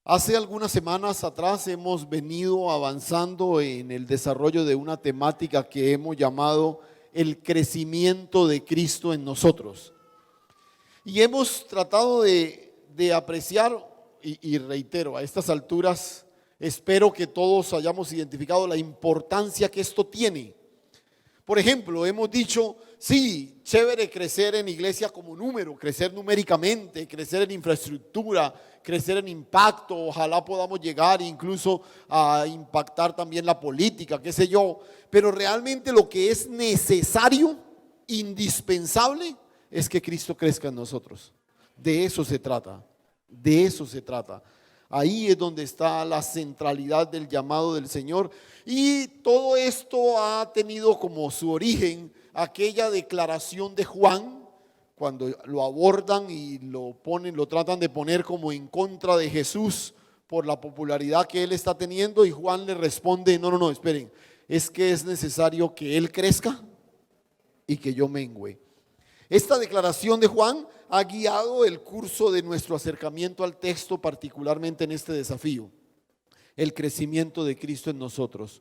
Hace algunas semanas atrás hemos venido avanzando en el desarrollo de una temática que hemos llamado el crecimiento de Cristo en nosotros. Y hemos tratado de apreciar, y reitero, a estas alturas espero que todos hayamos identificado la importancia que esto tiene. Por ejemplo, hemos dicho, sí, chévere crecer en iglesia como número, crecer numéricamente, crecer en infraestructura, crecer en impacto, ojalá podamos llegar incluso a impactar también la política, qué sé yo, pero realmente lo que es necesario, indispensable, es que Cristo crezca en nosotros. De eso se trata, de eso se trata. Ahí es donde está la centralidad del llamado del Señor. Y todo esto ha tenido como su origen aquella declaración de Juan, cuando lo abordan y lo tratan de poner como en contra de Jesús por la popularidad que él está teniendo, y Juan le responde: no, esperen, es que es necesario que él crezca y que yo mengüe. Esta declaración de Juan ha guiado el curso de nuestro acercamiento al texto, particularmente en este desafío, el crecimiento de Cristo en nosotros.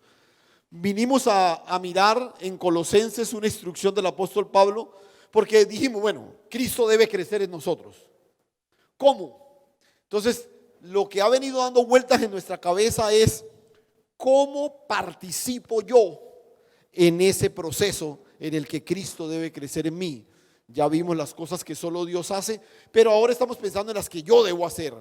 Vinimos a mirar en Colosenses una instrucción del apóstol Pablo, porque dijimos, bueno, Cristo debe crecer en nosotros. ¿Cómo? Entonces, lo que ha venido dando vueltas en nuestra cabeza es: ¿cómo participo yo en ese proceso en el que Cristo debe crecer en mí? Ya vimos las cosas que solo Dios hace, pero ahora estamos pensando en las que yo debo hacer.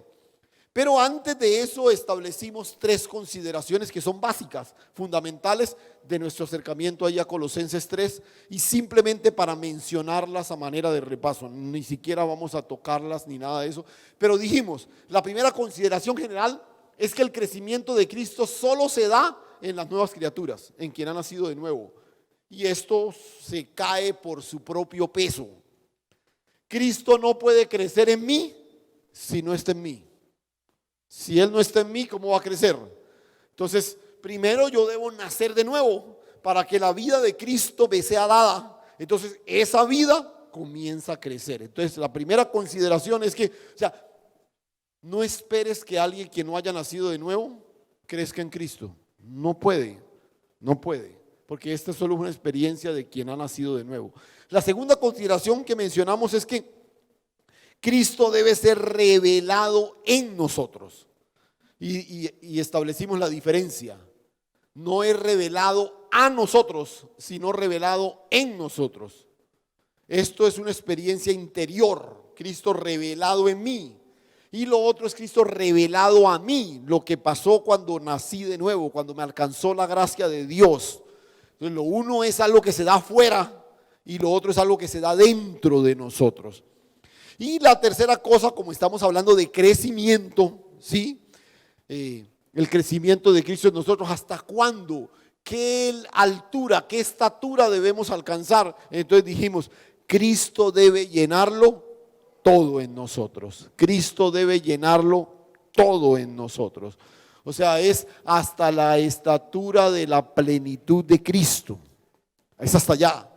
Pero antes de eso establecimos tres consideraciones que son básicas, fundamentales de nuestro acercamiento ahí a Colosenses 3, y simplemente para mencionarlas a manera de repaso, ni siquiera vamos a tocarlas ni nada de eso, pero dijimos, la primera consideración general es que el crecimiento de Cristo solo se da en las nuevas criaturas, en quien ha nacido de nuevo, y esto se cae por su propio peso. Cristo no puede crecer en mí si no está en mí. Si Él no está en mí, ¿cómo va a crecer? Entonces, primero yo debo nacer de nuevo para que la vida de Cristo me sea dada. Entonces, esa vida comienza a crecer. Entonces, la primera consideración es que, no esperes que alguien que no haya nacido de nuevo crezca en Cristo. No puede, porque esta es solo una experiencia de quien ha nacido de nuevo. La segunda consideración que mencionamos es que Cristo debe ser revelado en nosotros. Y establecimos la diferencia. No es revelado a nosotros, sino revelado en nosotros. Esto es una experiencia interior. Cristo revelado en mí. Y lo otro es Cristo revelado a mí. Lo que pasó cuando nací de nuevo, cuando me alcanzó la gracia de Dios. Entonces, lo uno es algo que se da afuera y lo otro es algo que se da dentro de nosotros. Y la tercera cosa, como estamos hablando de crecimiento, ¿sí? El crecimiento de Cristo en nosotros, ¿hasta cuándo? ¿Qué altura, qué estatura debemos alcanzar? Entonces dijimos, Cristo debe llenarlo todo en nosotros. Cristo debe llenarlo todo en nosotros. O sea, es hasta la estatura de la plenitud de Cristo. Es hasta allá.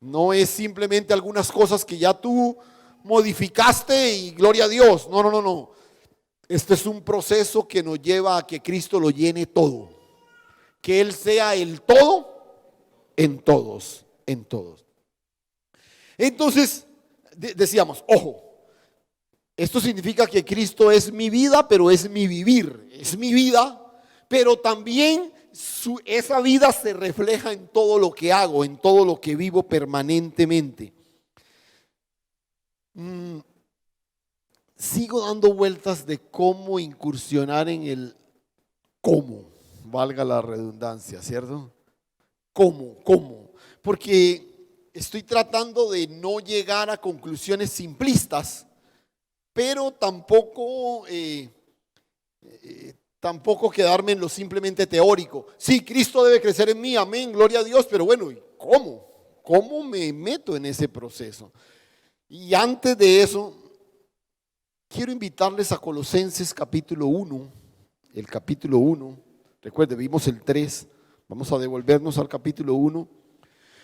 No es simplemente algunas cosas que ya tú modificaste y gloria a Dios. No. Este es un proceso que nos lleva a que Cristo lo llene todo. Que Él sea el todo en todos, en todos. Entonces, decíamos, ojo, esto significa que Cristo es mi vida, pero es mi vivir. Es mi vida, pero también esa vida se refleja en todo lo que hago, en todo lo que vivo permanentemente. Sigo dando vueltas de cómo incursionar en el cómo, valga la redundancia, ¿cierto? ¿Cómo? Porque estoy tratando de no llegar a conclusiones simplistas, pero tampoco quedarme en lo simplemente teórico. Sí, Cristo debe crecer en mí, amén, gloria a Dios, pero bueno, ¿y cómo? ¿Cómo me meto en ese proceso? Y antes de eso, quiero invitarles a Colosenses capítulo 1, el capítulo 1. Recuerden, vimos el 3, vamos a devolvernos al capítulo 1.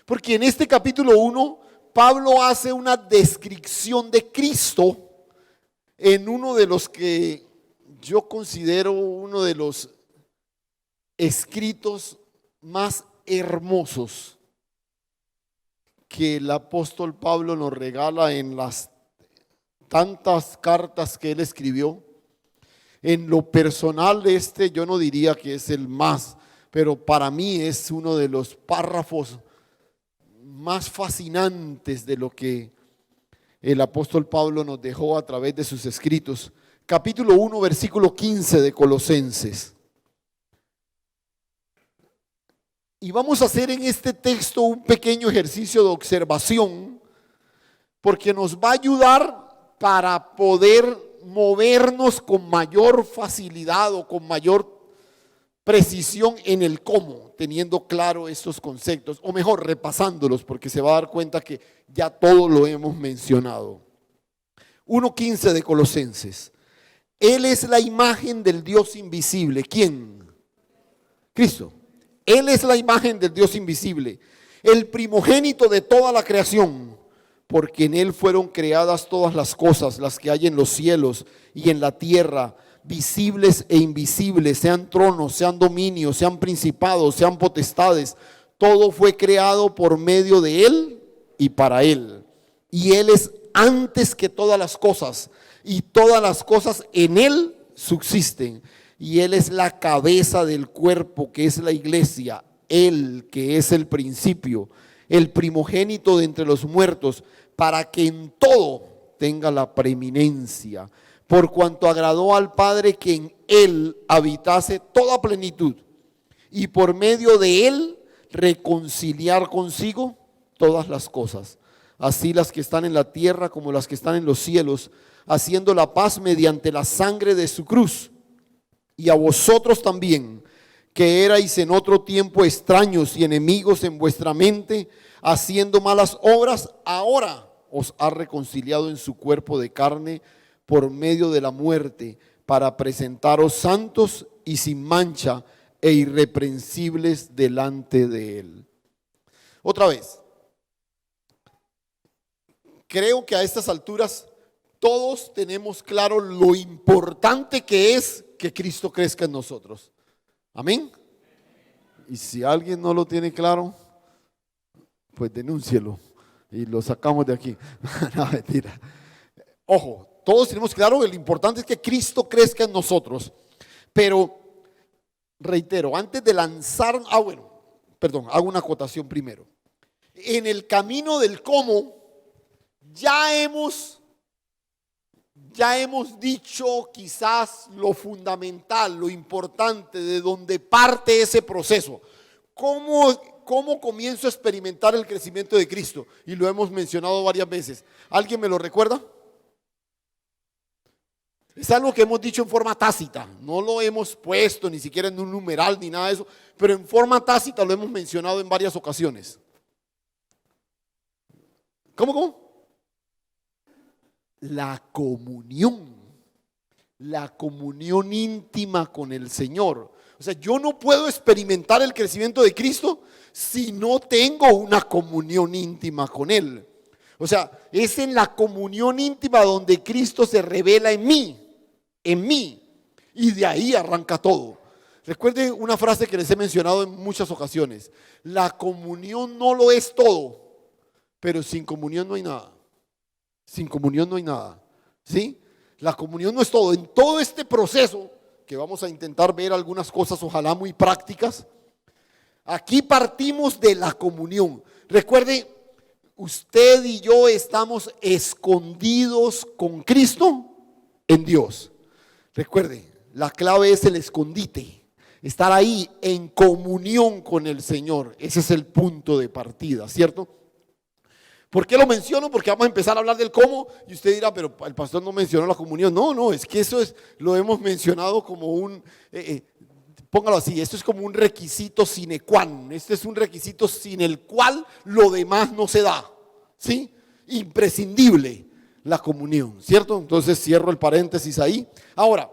Porque en este capítulo 1, Pablo hace una descripción de Cristo en uno de los que yo considero uno de los escritos más hermosos que el apóstol Pablo nos regala en las tantas cartas que él escribió. En lo personal, yo no diría que es el más, pero para mí es uno de los párrafos más fascinantes de lo que el apóstol Pablo nos dejó a través de sus escritos. Capítulo 1, versículo 15 de Colosenses. Y vamos a hacer en este texto un pequeño ejercicio de observación, porque nos va a ayudar para poder movernos con mayor facilidad o con mayor precisión en el cómo, teniendo claro estos conceptos, o mejor, repasándolos, porque se va a dar cuenta que ya todo lo hemos mencionado. 1:15 de Colosenses. Él es la imagen del Dios invisible. ¿Quién? Cristo. Él es la imagen del Dios invisible, el primogénito de toda la creación, porque en Él fueron creadas todas las cosas, las que hay en los cielos y en la tierra, visibles e invisibles, sean tronos, sean dominios, sean principados, sean potestades. Todo fue creado por medio de Él y para Él. Y Él es antes que todas las cosas, y todas las cosas en Él subsisten. Y Él es la cabeza del cuerpo, que es la iglesia. Él, que es el principio, el primogénito de entre los muertos, para que en todo tenga la preeminencia, por cuanto agradó al Padre que en Él habitase toda plenitud, y por medio de Él reconciliar consigo todas las cosas, así las que están en la tierra como las que están en los cielos, haciendo la paz mediante la sangre de su cruz. Y a vosotros también, que erais en otro tiempo extraños y enemigos en vuestra mente, haciendo malas obras, ahora os ha reconciliado en su cuerpo de carne por medio de la muerte, para presentaros santos y sin mancha e irreprensibles delante de Él. Otra vez, creo que a estas alturas todos tenemos claro lo importante que es que Cristo crezca en nosotros. Amén. Y si alguien no lo tiene claro, pues denúncielo y lo sacamos de aquí. No, mentira. Ojo, todos tenemos claro que lo importante es que Cristo crezca en nosotros. Pero, reitero, antes de lanzar, hago una acotación primero. En el camino del cómo, ya hemos dicho quizás lo fundamental, lo importante, de donde parte ese proceso. ¿Cómo comienzo a experimentar el crecimiento de Cristo? Y lo hemos mencionado varias veces. ¿Alguien me lo recuerda? Es algo que hemos dicho en forma tácita, no lo hemos puesto ni siquiera en un numeral ni nada de eso, pero en forma tácita lo hemos mencionado en varias ocasiones. ¿Cómo? La comunión íntima con el Señor. O sea, yo no puedo experimentar el crecimiento de Cristo si no tengo una comunión íntima con Él. O sea, es en la comunión íntima donde Cristo se revela en mí, y de ahí arranca todo. Recuerden una frase que les he mencionado en muchas ocasiones: la comunión no lo es todo, pero sin comunión no hay nada. Sin comunión no hay nada, ¿sí? La comunión no es todo. En todo este proceso, que vamos a intentar ver algunas cosas ojalá muy prácticas, aquí partimos de la comunión. Recuerde, usted y yo estamos escondidos con Cristo en Dios. Recuerde, la clave es el escondite, estar ahí en comunión con el Señor. Ese es el punto de partida, ¿cierto? ¿Por qué lo menciono? Porque vamos a empezar a hablar del cómo y usted dirá, pero el pastor no mencionó la comunión. No, es que lo hemos mencionado como póngalo así, esto es como un requisito sine qua non. Este es un requisito sin el cual lo demás no se da, ¿sí? Imprescindible la comunión, ¿cierto? Entonces cierro el paréntesis ahí. Ahora,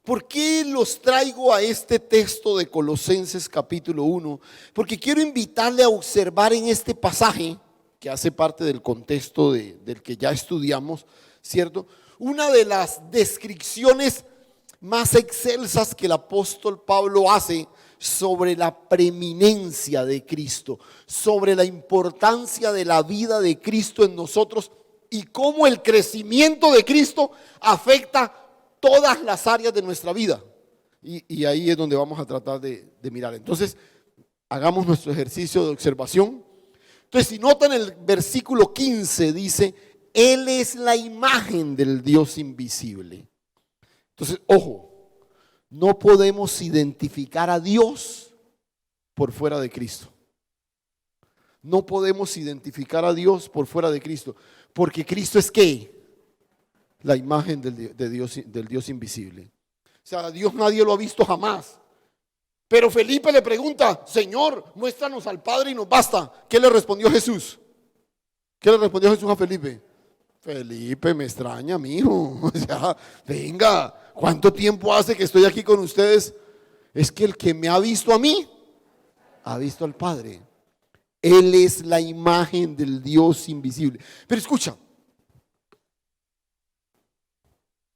¿por qué los traigo a este texto de Colosenses capítulo 1? Porque quiero invitarle a observar en este pasaje, que hace parte del contexto del que ya estudiamos, ¿cierto? Una de las descripciones más excelsas que el apóstol Pablo hace sobre la preeminencia de Cristo, sobre la importancia de la vida de Cristo en nosotros y cómo el crecimiento de Cristo afecta todas las áreas de nuestra vida. Y ahí es donde vamos a tratar de mirar. Entonces, hagamos nuestro ejercicio de observación. Entonces, si notan el versículo 15 dice, Él es la imagen del Dios invisible. Entonces, ojo, no podemos identificar a Dios por fuera de Cristo. No podemos identificar a Dios por fuera de Cristo, porque Cristo es ¿qué? La imagen del Dios invisible. O sea, a Dios nadie lo ha visto jamás. Pero Felipe le pregunta, Señor, muéstranos al Padre y nos basta. ¿Qué le respondió Jesús? ¿Qué le respondió Jesús a Felipe? Felipe, me extraña, mijo. O sea, venga, ¿cuánto tiempo hace que estoy aquí con ustedes? Es que el que me ha visto a mí, ha visto al Padre. Él es la imagen del Dios invisible. Pero escucha,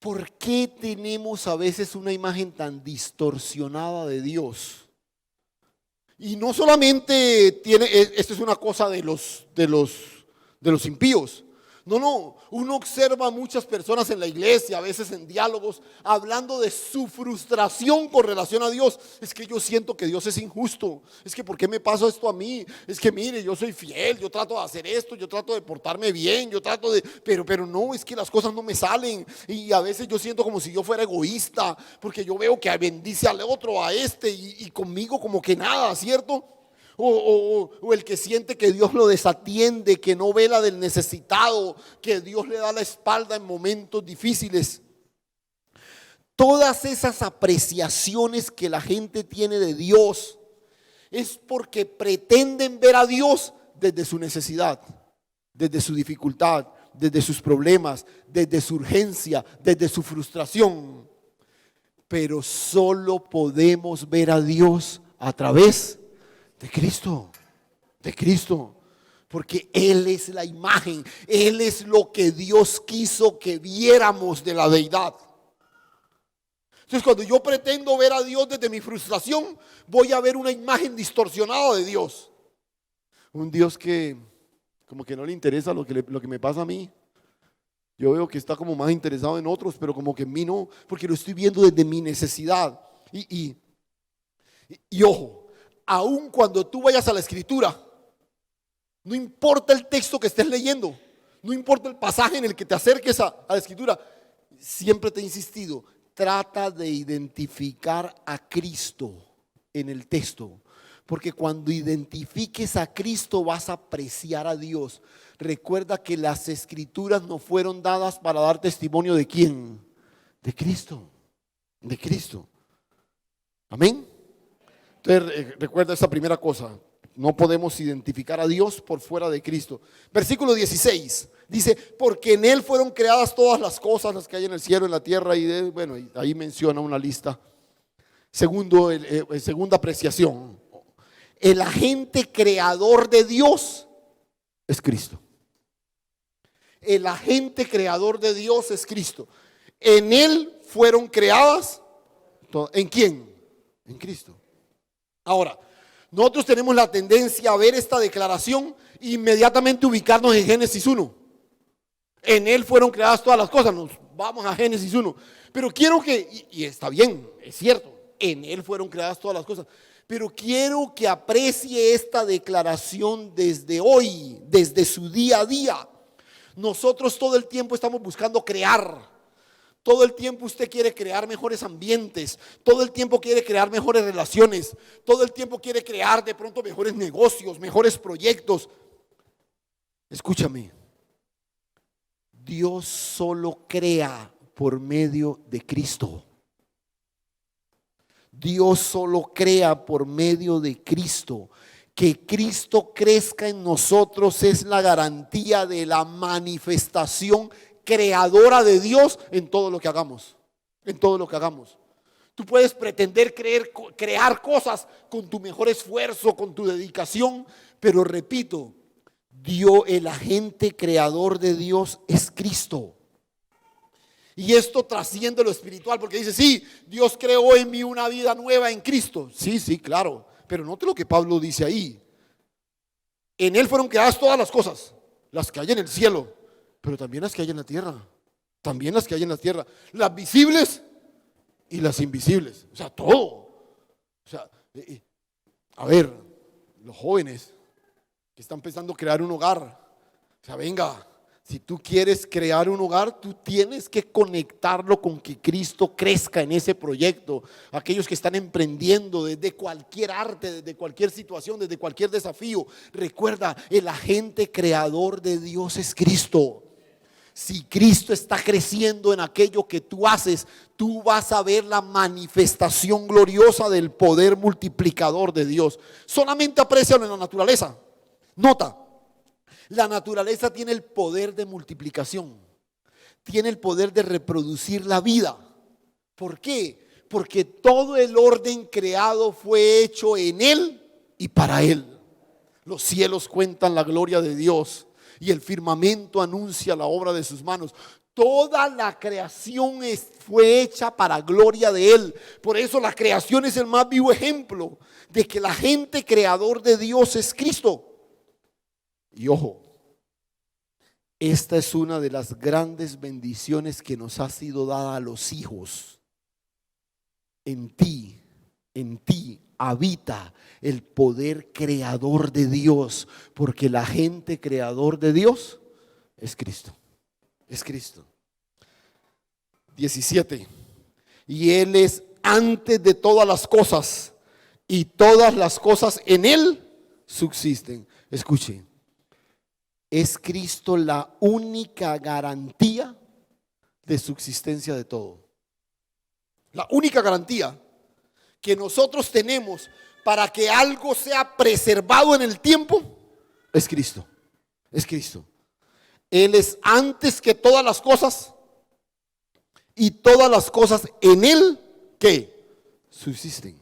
¿por qué tenemos a veces una imagen tan distorsionada de Dios? Y no solamente esto es una cosa de los impíos. No, uno observa a muchas personas en la iglesia, a veces en diálogos, hablando de su frustración con relación a Dios. Es que yo siento que Dios es injusto. Es que ¿por qué me pasa esto a mí? Es que mire, yo soy fiel, yo trato de hacer esto, yo trato de portarme bien, pero no, es que las cosas no me salen. Y a veces yo siento como si yo fuera egoísta, porque yo veo que bendice al otro, a este, y conmigo como que nada, ¿cierto? O el que siente que Dios lo desatiende, que no vela del necesitado, que Dios le da la espalda en momentos difíciles. Todas esas apreciaciones que la gente tiene de Dios es porque pretenden ver a Dios desde su necesidad, desde su dificultad, desde sus problemas, desde su urgencia, desde su frustración. Pero solo podemos ver a Dios a través de Cristo, porque Él es la imagen, Él es lo que Dios quiso que viéramos de la deidad. Entonces, cuando yo pretendo ver a Dios desde mi frustración, voy a ver una imagen distorsionada de Dios. Un Dios que como que no le interesa lo que me pasa a mí. Yo veo que está como más interesado en otros, pero como que en mí no, porque lo estoy viendo desde mi necesidad. Y ojo, aun cuando tú vayas a la escritura, no importa el texto que estés leyendo, no importa el pasaje en el que te acerques a la escritura, siempre te he insistido, trata de identificar a Cristo en el texto, porque cuando identifiques a Cristo vas a apreciar a Dios. Recuerda que las escrituras no fueron dadas para dar testimonio de ¿quién? De Cristo, de Cristo. Amén. Entonces, recuerda esa primera cosa, no podemos identificar a Dios por fuera de Cristo. Versículo 16 dice, porque en Él fueron creadas todas las cosas, las que hay en el cielo, en la tierra, y bueno, ahí menciona una lista. Segunda apreciación, el agente creador de Dios es Cristo. El agente creador de Dios es Cristo. En Él fueron creadas, ¿en quién? En Cristo. Ahora, nosotros tenemos la tendencia a ver esta declaración e inmediatamente ubicarnos en Génesis 1. En Él fueron creadas todas las cosas. Nos vamos a Génesis 1. Pero quiero que, y está bien, es cierto, en Él fueron creadas todas las cosas. Pero quiero que aprecie esta declaración desde hoy, desde su día a día. Nosotros todo el tiempo estamos buscando crear. Todo el tiempo usted quiere crear mejores ambientes, todo el tiempo quiere crear mejores relaciones, todo el tiempo quiere crear de pronto mejores negocios, mejores proyectos. Escúchame, Dios solo crea por medio de Cristo. Dios solo crea por medio de Cristo. Que Cristo crezca en nosotros es la garantía de la manifestación creadora de Dios en todo lo que hagamos. En todo lo que hagamos. Tú puedes pretender crear cosas con tu mejor esfuerzo, con tu dedicación, pero repito, el agente creador de Dios es Cristo. Y esto trasciende lo espiritual, porque dice, sí, Dios creó en mí una vida nueva en Cristo. Sí, sí, claro. Pero note lo que Pablo dice ahí. En Él fueron creadas todas las cosas, las que hay en el cielo, pero también las que hay en la tierra. También las que hay en la tierra. Las visibles y las invisibles. O sea, todo. O sea, a ver, los jóvenes que están pensando crear un hogar. O sea, venga. Si tú quieres crear un hogar, tú tienes que conectarlo con que Cristo crezca en ese proyecto. Aquellos que están emprendiendo desde cualquier arte, desde cualquier situación, desde cualquier desafío, recuerda, el agente creador de Dios es Cristo. Si Cristo está creciendo en aquello que tú haces, tú vas a ver la manifestación gloriosa del poder multiplicador de Dios. Solamente aprécialo en la naturaleza. Nota. La naturaleza tiene el poder de multiplicación, tiene el poder de reproducir la vida. ¿Por qué? Porque todo el orden creado fue hecho en Él y para Él. Los cielos cuentan la gloria de Dios y el firmamento anuncia la obra de sus manos. Toda la creación fue hecha para gloria de Él. Por eso la creación es el más vivo ejemplo de que el agente creador de Dios es Cristo. Y ojo, esta es una de las grandes bendiciones que nos ha sido dada a los hijos. En ti habita el poder creador de Dios, porque el agente creador de Dios es Cristo. Es Cristo. 17. Y Él es antes de todas las cosas, y todas las cosas en Él subsisten. Escuchen. Es Cristo la única garantía de subsistencia de todo. La única garantía que nosotros tenemos para que algo sea preservado en el tiempo es Cristo. Es Cristo. Él es antes que todas las cosas y todas las cosas en Él que subsisten.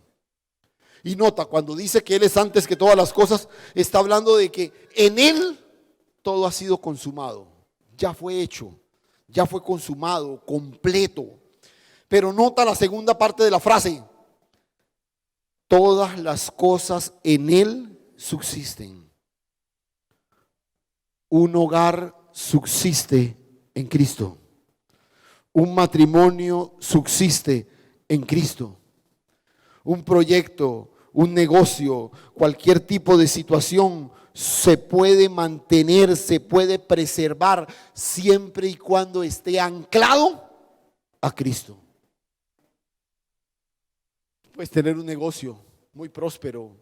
Y nota, cuando dice que Él es antes que todas las cosas, está hablando de que en Él todo ha sido consumado, ya fue hecho, ya fue consumado, completo. Pero nota la segunda parte de la frase: todas las cosas en Él subsisten. Un hogar subsiste en Cristo. Un matrimonio subsiste en Cristo. Un proyecto, un negocio, cualquier tipo de situación se puede mantener, se puede preservar siempre y cuando esté anclado a Cristo. Puedes tener un negocio muy próspero,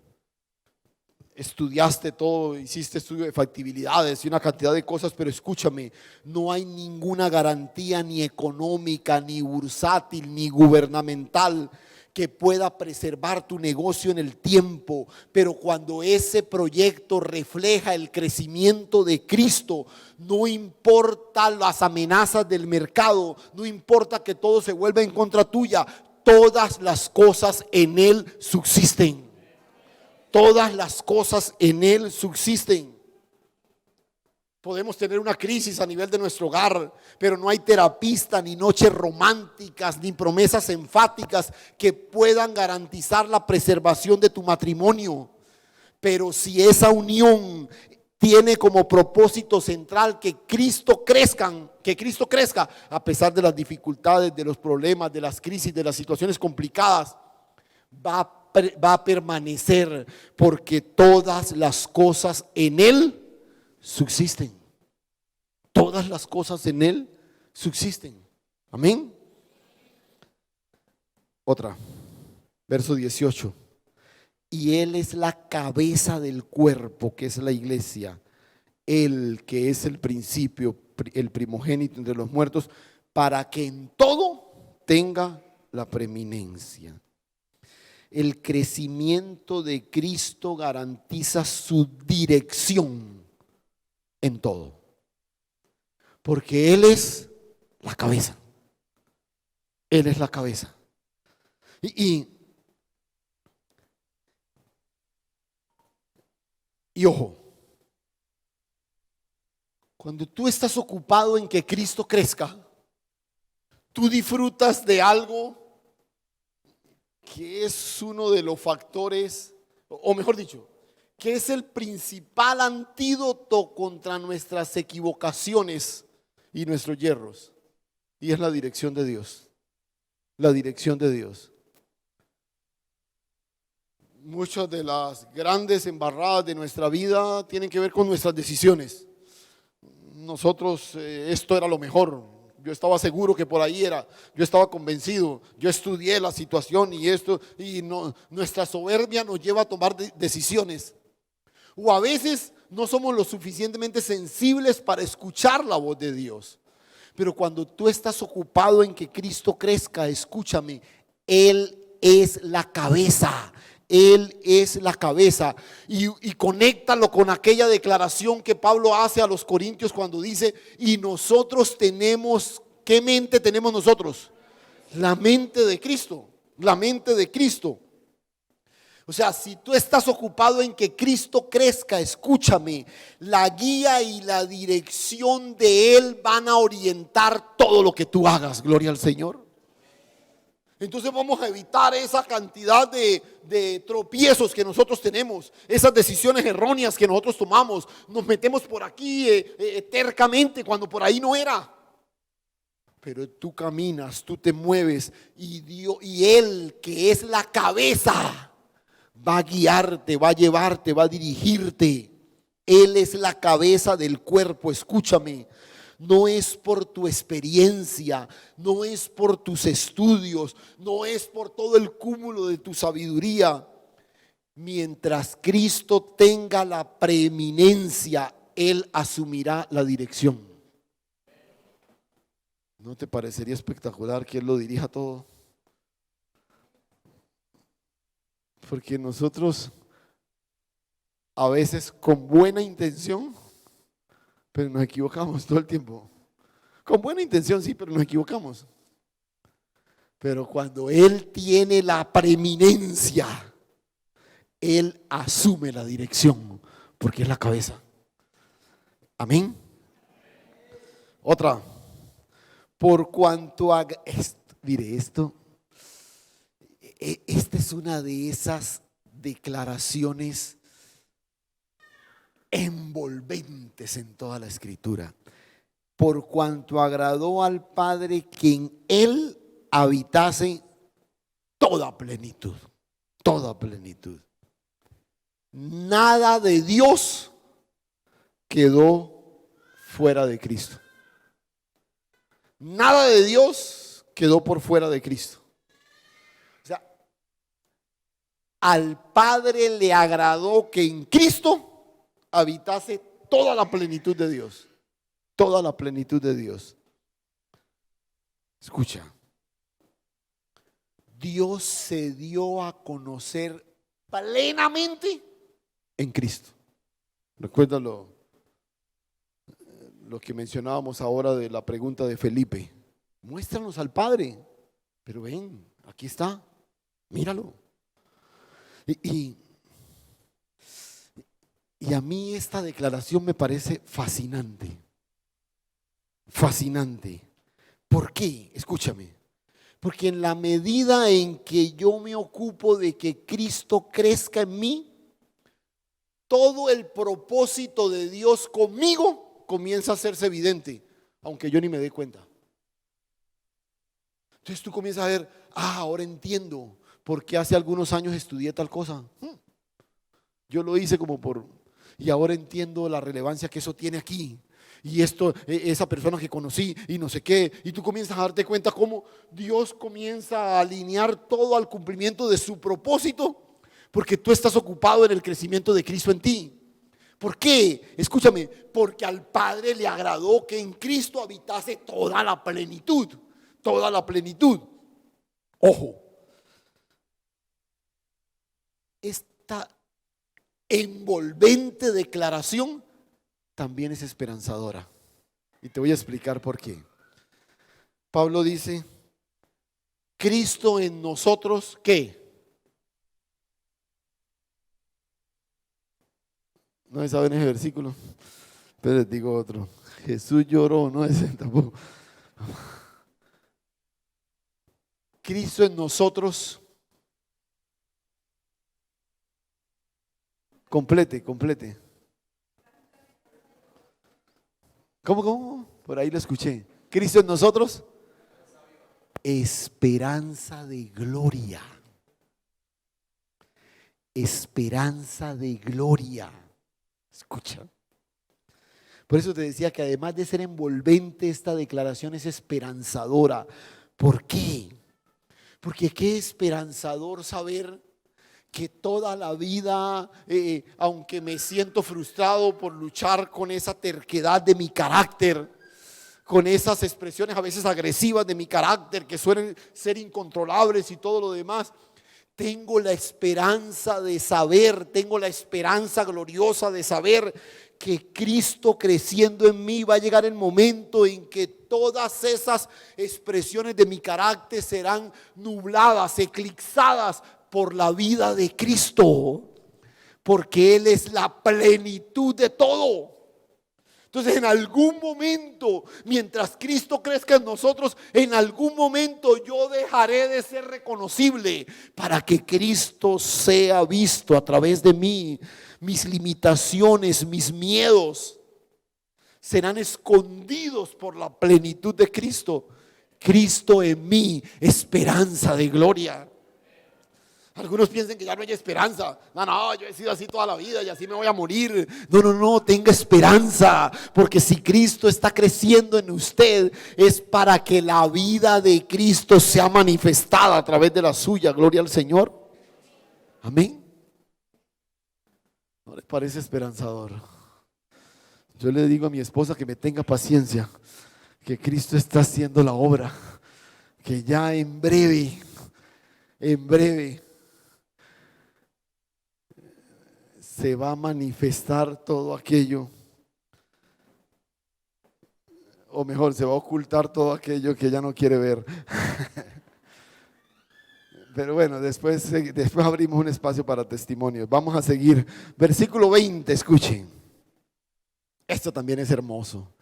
estudiaste todo, hiciste estudio de factibilidades y una cantidad de cosas, pero escúchame, no hay ninguna garantía ni económica, ni bursátil, ni gubernamental que pueda preservar tu negocio en el tiempo. Pero cuando ese proyecto refleja el crecimiento de Cristo, no importa las amenazas del mercado, no importa que todo se vuelva en contra tuya, todas las cosas en Él subsisten. Todas las cosas en Él subsisten. Podemos tener una crisis a nivel de nuestro hogar, pero no hay terapista, ni noches románticas, ni promesas enfáticas que puedan garantizar la preservación de tu matrimonio. Pero si esa unión tiene como propósito central que Cristo crezca a pesar de las dificultades, de los problemas, de las crisis, de las situaciones complicadas, va a permanecer, porque todas las cosas en Él subsisten. Todas las cosas en Él subsisten. Amén. Otra, verso 18. Y Él es la cabeza del cuerpo, que es la iglesia. Él que es el principio, el primogénito entre los muertos, para que en todo tenga la preeminencia. El crecimiento de Cristo garantiza su dirección en todo, porque Él es la cabeza. Él es la cabeza. Y ojo, cuando tú estás ocupado en que Cristo crezca, Tú disfrutas de algo que es uno de los factores, o mejor dicho, que es el principal antídoto contra nuestras equivocaciones y nuestros yerros. Y es la dirección de Dios. La dirección de Dios. Muchas de las grandes embarradas de nuestra vida tienen que ver con nuestras decisiones. Nosotros, esto era lo mejor. Yo estaba seguro que por ahí era. Yo estaba convencido. Yo estudié la situación y esto. Y no, nuestra soberbia nos lleva a tomar decisiones. O a veces no somos lo suficientemente sensibles para escuchar la voz de Dios. Pero cuando tú estás ocupado en que Cristo crezca, escúchame, Él es la cabeza. Él es la cabeza. Y conéctalo con aquella declaración que Pablo hace a los corintios cuando dice: y nosotros tenemos, ¿qué mente tenemos nosotros? La mente de Cristo. La mente de Cristo. O sea, si tú estás ocupado en que Cristo crezca, escúchame, la guía y la dirección de Él van a orientar todo lo que tú hagas. Gloria al Señor. Entonces vamos a evitar esa cantidad de tropiezos que nosotros tenemos, esas decisiones erróneas que nosotros tomamos. Nos metemos por aquí tercamente cuando por ahí no era. Pero tú caminas, tú te mueves y Dios, y Él, que es la cabeza, va a guiarte, va a llevarte, va a dirigirte. Él es la cabeza del cuerpo. Escúchame. No es por tu experiencia, no es por tus estudios, no es por todo el cúmulo de tu sabiduría. Mientras Cristo tenga la preeminencia, Él asumirá la dirección. ¿No te parecería espectacular que Él lo dirija todo? Porque nosotros a veces con buena intención, pero nos equivocamos todo el tiempo. Con buena intención sí, pero nos equivocamos. Pero cuando Él tiene la preeminencia, Él asume la dirección, porque es la cabeza. Amén. Otra. Por cuanto mire esto, esta es una de esas declaraciones envolventes en toda la Escritura. Por cuanto agradó al Padre que en Él habitase toda plenitud, toda plenitud. Nada de Dios quedó fuera de Cristo. Nada de Dios quedó por fuera de Cristo. O sea, al Padre le agradó que en Cristo habitase toda la plenitud de Dios. Toda la plenitud de Dios. Escucha. Dios se dio a conocer plenamente en Cristo. Recuerda lo que mencionábamos ahora de la pregunta de Felipe. Muéstranos al Padre. Pero ven, aquí está. Míralo. Y a mí esta declaración me parece fascinante. Fascinante. ¿Por qué? Escúchame. Porque en la medida en que yo me ocupo de que Cristo crezca en mí, todo el propósito de Dios conmigo comienza a hacerse evidente, aunque yo ni me dé cuenta. Entonces tú comienzas a ver, ahora entiendo por qué hace algunos años estudié tal cosa. Yo lo hice y ahora entiendo la relevancia que eso tiene aquí. Y esa persona que conocí y no sé qué. Y tú comienzas a darte cuenta cómo Dios comienza a alinear todo al cumplimiento de su propósito, porque tú estás ocupado en el crecimiento de Cristo en ti. ¿Por qué? Escúchame, porque al Padre le agradó que en Cristo habitase toda la plenitud. Toda la plenitud. Ojo. Esta envolvente declaración también es esperanzadora. Y te voy a explicar por qué. Pablo dice, Cristo en nosotros, ¿qué? No saben ese versículo, pero les digo otro. Jesús lloró, no ese tampoco. Cristo en nosotros. Complete. ¿Cómo? Por ahí lo escuché. Cristo en nosotros, esperanza de gloria. Esperanza de gloria. Escucha. Por eso te decía que además de ser envolvente, esta declaración es esperanzadora. ¿Por qué? Porque qué esperanzador saber que toda la vida, aunque me siento frustrado por luchar con esa terquedad de mi carácter, con esas expresiones a veces agresivas de mi carácter que suelen ser incontrolables y todo lo demás, tengo la esperanza de saber, tengo la esperanza gloriosa de saber que Cristo creciendo en mí va a llegar el momento en que todas esas expresiones de mi carácter serán nubladas, eclipsadas por la vida de Cristo, porque Él es la plenitud de todo. Entonces en algún momento, mientras Cristo crezca en nosotros, en algún momento yo dejaré de ser reconocible para que Cristo sea visto a través de mí. Mis limitaciones, mis miedos serán escondidos por la plenitud de Cristo. Cristo en mí, esperanza de gloria. Algunos piensan que ya no hay esperanza. No, yo he sido así toda la vida y así me voy a morir. No, tenga esperanza, porque si Cristo está creciendo en usted, es para que la vida de Cristo sea manifestada a través de la suya. Gloria al Señor. Amén. ¿No les parece esperanzador? Yo le digo a mi esposa que me tenga paciencia, que Cristo está haciendo la obra, que ya en breve se va a manifestar todo aquello, o mejor, se va a ocultar todo aquello que ella no quiere ver. Pero bueno, después abrimos un espacio para testimonios. Vamos a seguir. Versículo 20, escuchen. Esto también es hermoso.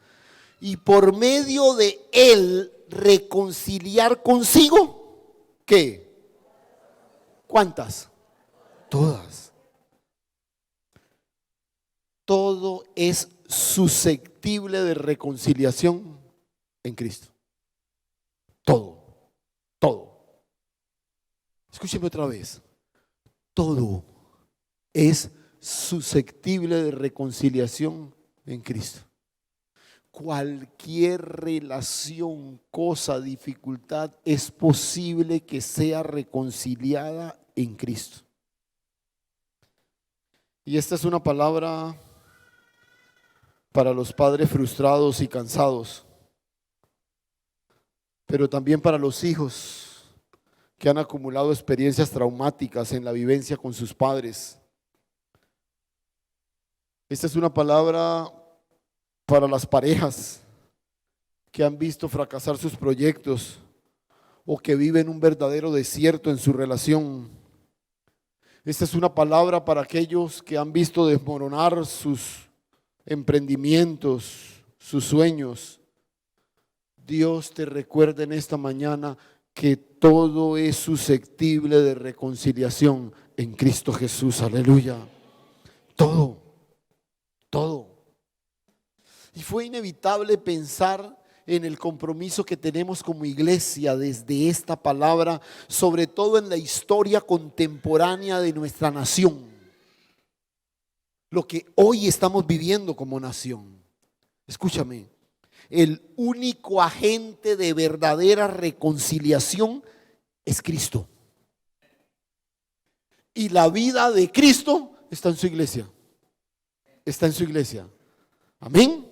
Y por medio de Él reconciliar consigo, ¿qué? ¿Cuántas? Todas. Todo es susceptible de reconciliación en Cristo. Todo. Escúcheme otra vez. Todo es susceptible de reconciliación en Cristo. Cualquier relación, cosa, dificultad es posible que sea reconciliada en Cristo. Y esta es una palabra para los padres frustrados y cansados, pero también para los hijos que han acumulado experiencias traumáticas en la vivencia con sus padres. Esta es una palabra para las parejas que han visto fracasar sus proyectos o que viven un verdadero desierto en su relación. Esta es una palabra para aquellos que han visto desmoronar sus emprendimientos, sus sueños. Dios te recuerda en esta mañana que todo es susceptible de reconciliación en Cristo Jesús. Aleluya. Todo. Y fue inevitable pensar en el compromiso que tenemos como iglesia desde esta palabra, sobre todo en la historia contemporánea de nuestra nación. Lo que hoy estamos viviendo como nación. Escúchame, el único agente de verdadera reconciliación es Cristo. Y la vida de Cristo está en su iglesia. Está en su iglesia. Amén.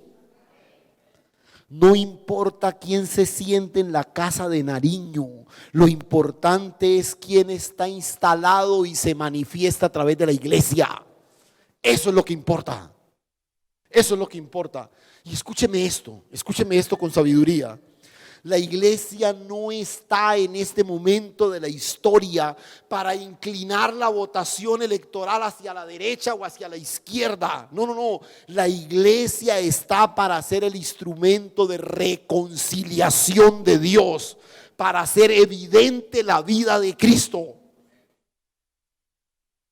No importa quién se siente en la casa de Nariño, lo importante es quién está instalado y se manifiesta a través de la iglesia. Eso es lo que importa. Eso es lo que importa. Y escúcheme esto con sabiduría. La iglesia no está en este momento de la historia para inclinar la votación electoral hacia la derecha o hacia la izquierda. No. La iglesia está para ser el instrumento de reconciliación de Dios, para hacer evidente la vida de Cristo.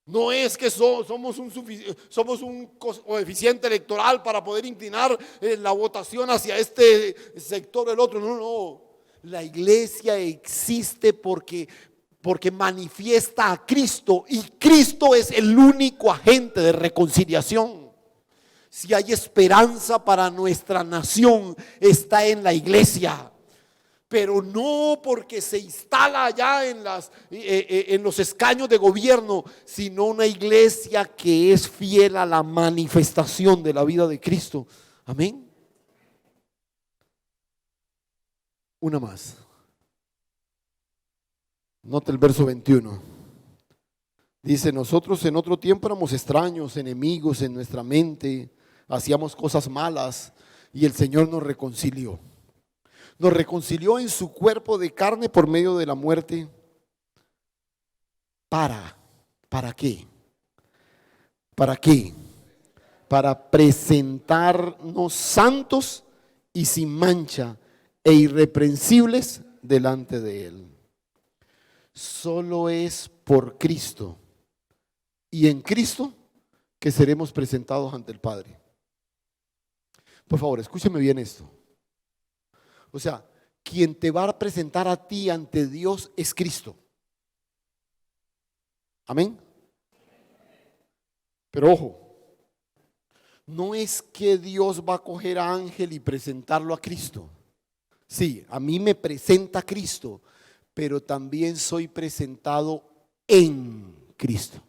No es que somos un coeficiente electoral para poder inclinar la votación hacia este sector o el otro. No. La iglesia existe porque manifiesta a Cristo, y Cristo es el único agente de reconciliación. Si hay esperanza para nuestra nación, está en la iglesia. Pero no porque se instala allá en los escaños de gobierno, sino una iglesia que es fiel a la manifestación de la vida de Cristo. Amén. Una más. Note el verso 21. Dice: nosotros en otro tiempo éramos extraños, enemigos en nuestra mente, hacíamos cosas malas, y el Señor nos reconcilió. Nos reconcilió en su cuerpo de carne por medio de la muerte. ¿Para qué? ¿Para qué? Para presentarnos santos y sin mancha e irreprensibles delante de Él. Solo es por Cristo y en Cristo que seremos presentados ante el Padre. Por favor, escúcheme bien esto. O sea, quien te va a presentar a ti ante Dios es Cristo. Amén. Pero ojo, no es que Dios va a coger a Ángel y presentarlo a Cristo. Sí, a mí me presenta Cristo, pero también soy presentado en Cristo.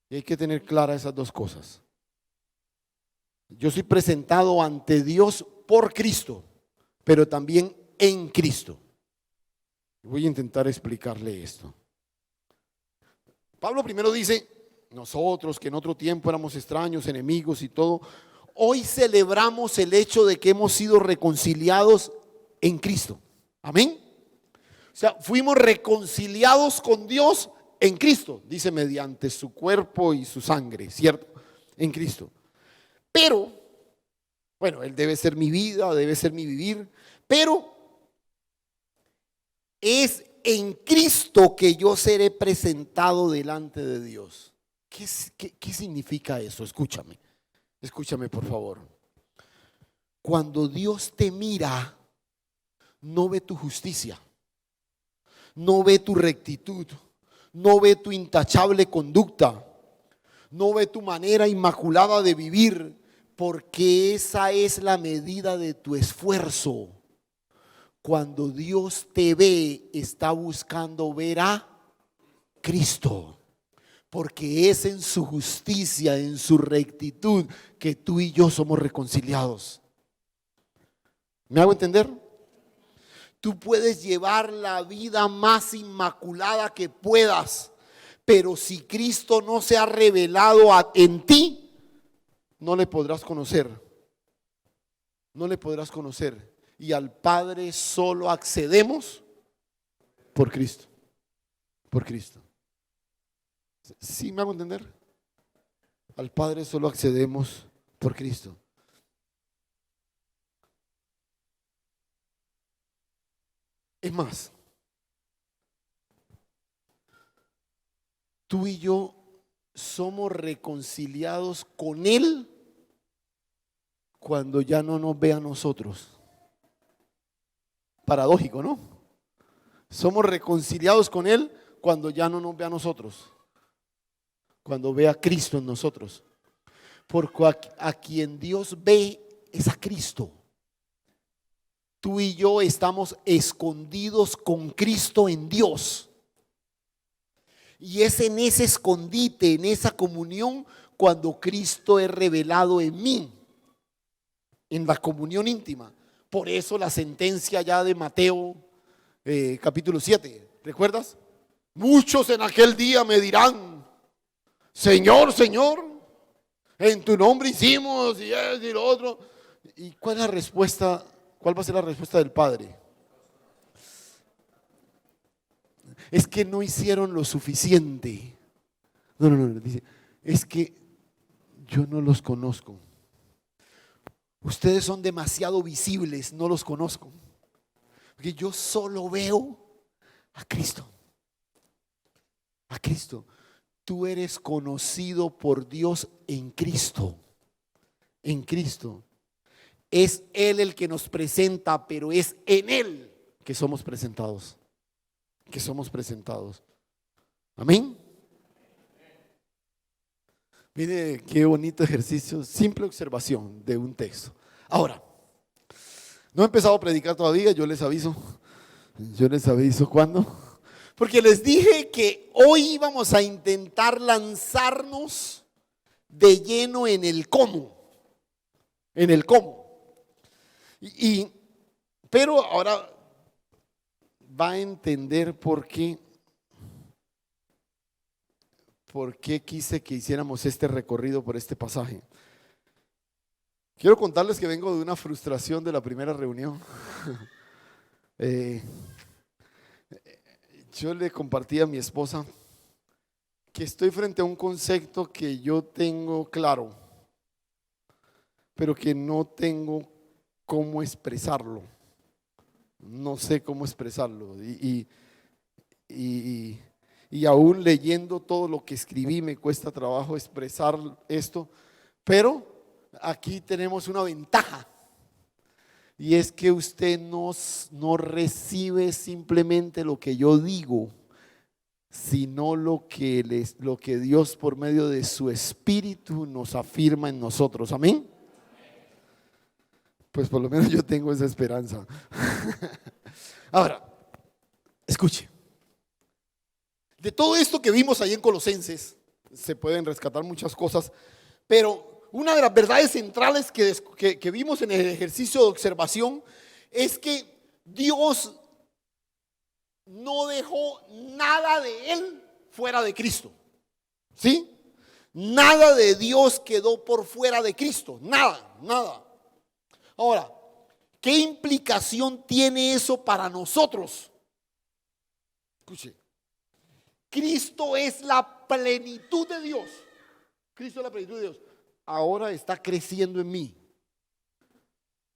Y hay que tener claras esas dos cosas. Yo soy presentado ante Dios por Cristo, pero también en Cristo. Voy a intentar explicarle esto. Pablo primero dice: nosotros que en otro tiempo éramos extraños, enemigos y todo, hoy celebramos el hecho de que hemos sido reconciliados en Cristo. Amén. O sea, fuimos reconciliados con Dios en Cristo, dice, mediante su cuerpo y su sangre, ¿cierto? En Cristo. Pero, bueno, Él debe ser mi vida, debe ser mi vivir, pero es en Cristo que yo seré presentado delante de Dios. ¿Qué significa eso? Escúchame por favor. Cuando Dios te mira, no ve tu justicia, no ve tu rectitud, no ve tu intachable conducta, no ve tu manera inmaculada de vivir, porque esa es la medida de tu esfuerzo. Cuando Dios te ve, está buscando ver a Cristo, porque es en su justicia, en su rectitud, que tú y yo somos reconciliados. ¿Me hago entender? Tú puedes llevar la vida más inmaculada que puedas, pero si Cristo no se ha revelado en ti, no le podrás conocer. No le podrás conocer. Y al Padre solo accedemos por Cristo. Por Cristo. ¿Sí me hago entender? Al Padre solo accedemos por Cristo. Es más, tú y yo somos reconciliados con Él cuando ya no nos ve a nosotros. Paradójico, ¿no? Somos reconciliados con Él cuando ya no nos ve a nosotros, cuando ve a Cristo en nosotros. Porque a quien Dios ve es a Cristo. Tú y yo estamos escondidos con Cristo en Dios. Y es en ese escondite, en esa comunión, cuando Cristo es revelado en mí, en la comunión íntima. Por eso la sentencia ya de Mateo capítulo 7, ¿recuerdas? Muchos en aquel día me dirán: Señor, Señor, en tu nombre hicimos y es y lo otro. ¿Y cuál es la respuesta? ¿Cuál va a ser la respuesta del Padre? Es que no hicieron lo suficiente. No, dice, es que yo no los conozco. Ustedes son demasiado visibles, no los conozco. Porque yo solo veo a Cristo. A Cristo. Tú eres conocido por Dios en Cristo. En Cristo. Es Él el que nos presenta, pero es en Él que somos presentados. Que somos presentados. Amén. Mire qué bonito ejercicio, simple observación de un texto. Ahora, no he empezado a predicar todavía, yo les aviso cuándo. Porque les dije que hoy íbamos a intentar lanzarnos de lleno en el cómo. En el cómo. Pero ahora va a entender por qué quise que hiciéramos este recorrido por este pasaje. Quiero contarles que vengo de una frustración de la primera reunión. Yo le compartí a mi esposa que estoy frente a un concepto que yo tengo claro, pero que no tengo cómo expresarlo. No sé cómo expresarlo. Y aún leyendo todo lo que escribí me cuesta trabajo expresar esto, pero aquí tenemos una ventaja. Y es que usted no recibe simplemente lo que yo digo, sino lo que Dios por medio de su Espíritu nos afirma en nosotros. Amén. Pues por lo menos yo tengo esa esperanza. Ahora, escuche. De todo esto que vimos ahí en Colosenses, se pueden rescatar muchas cosas, pero una de las verdades centrales que vimos en el ejercicio de observación es que Dios no dejó nada de Él fuera de Cristo. ¿Sí? Nada de Dios quedó por fuera de Cristo. Nada. Ahora, ¿qué implicación tiene eso para nosotros? Escuche. Cristo es la plenitud de Dios. Cristo es la plenitud de Dios. Ahora está creciendo en mí.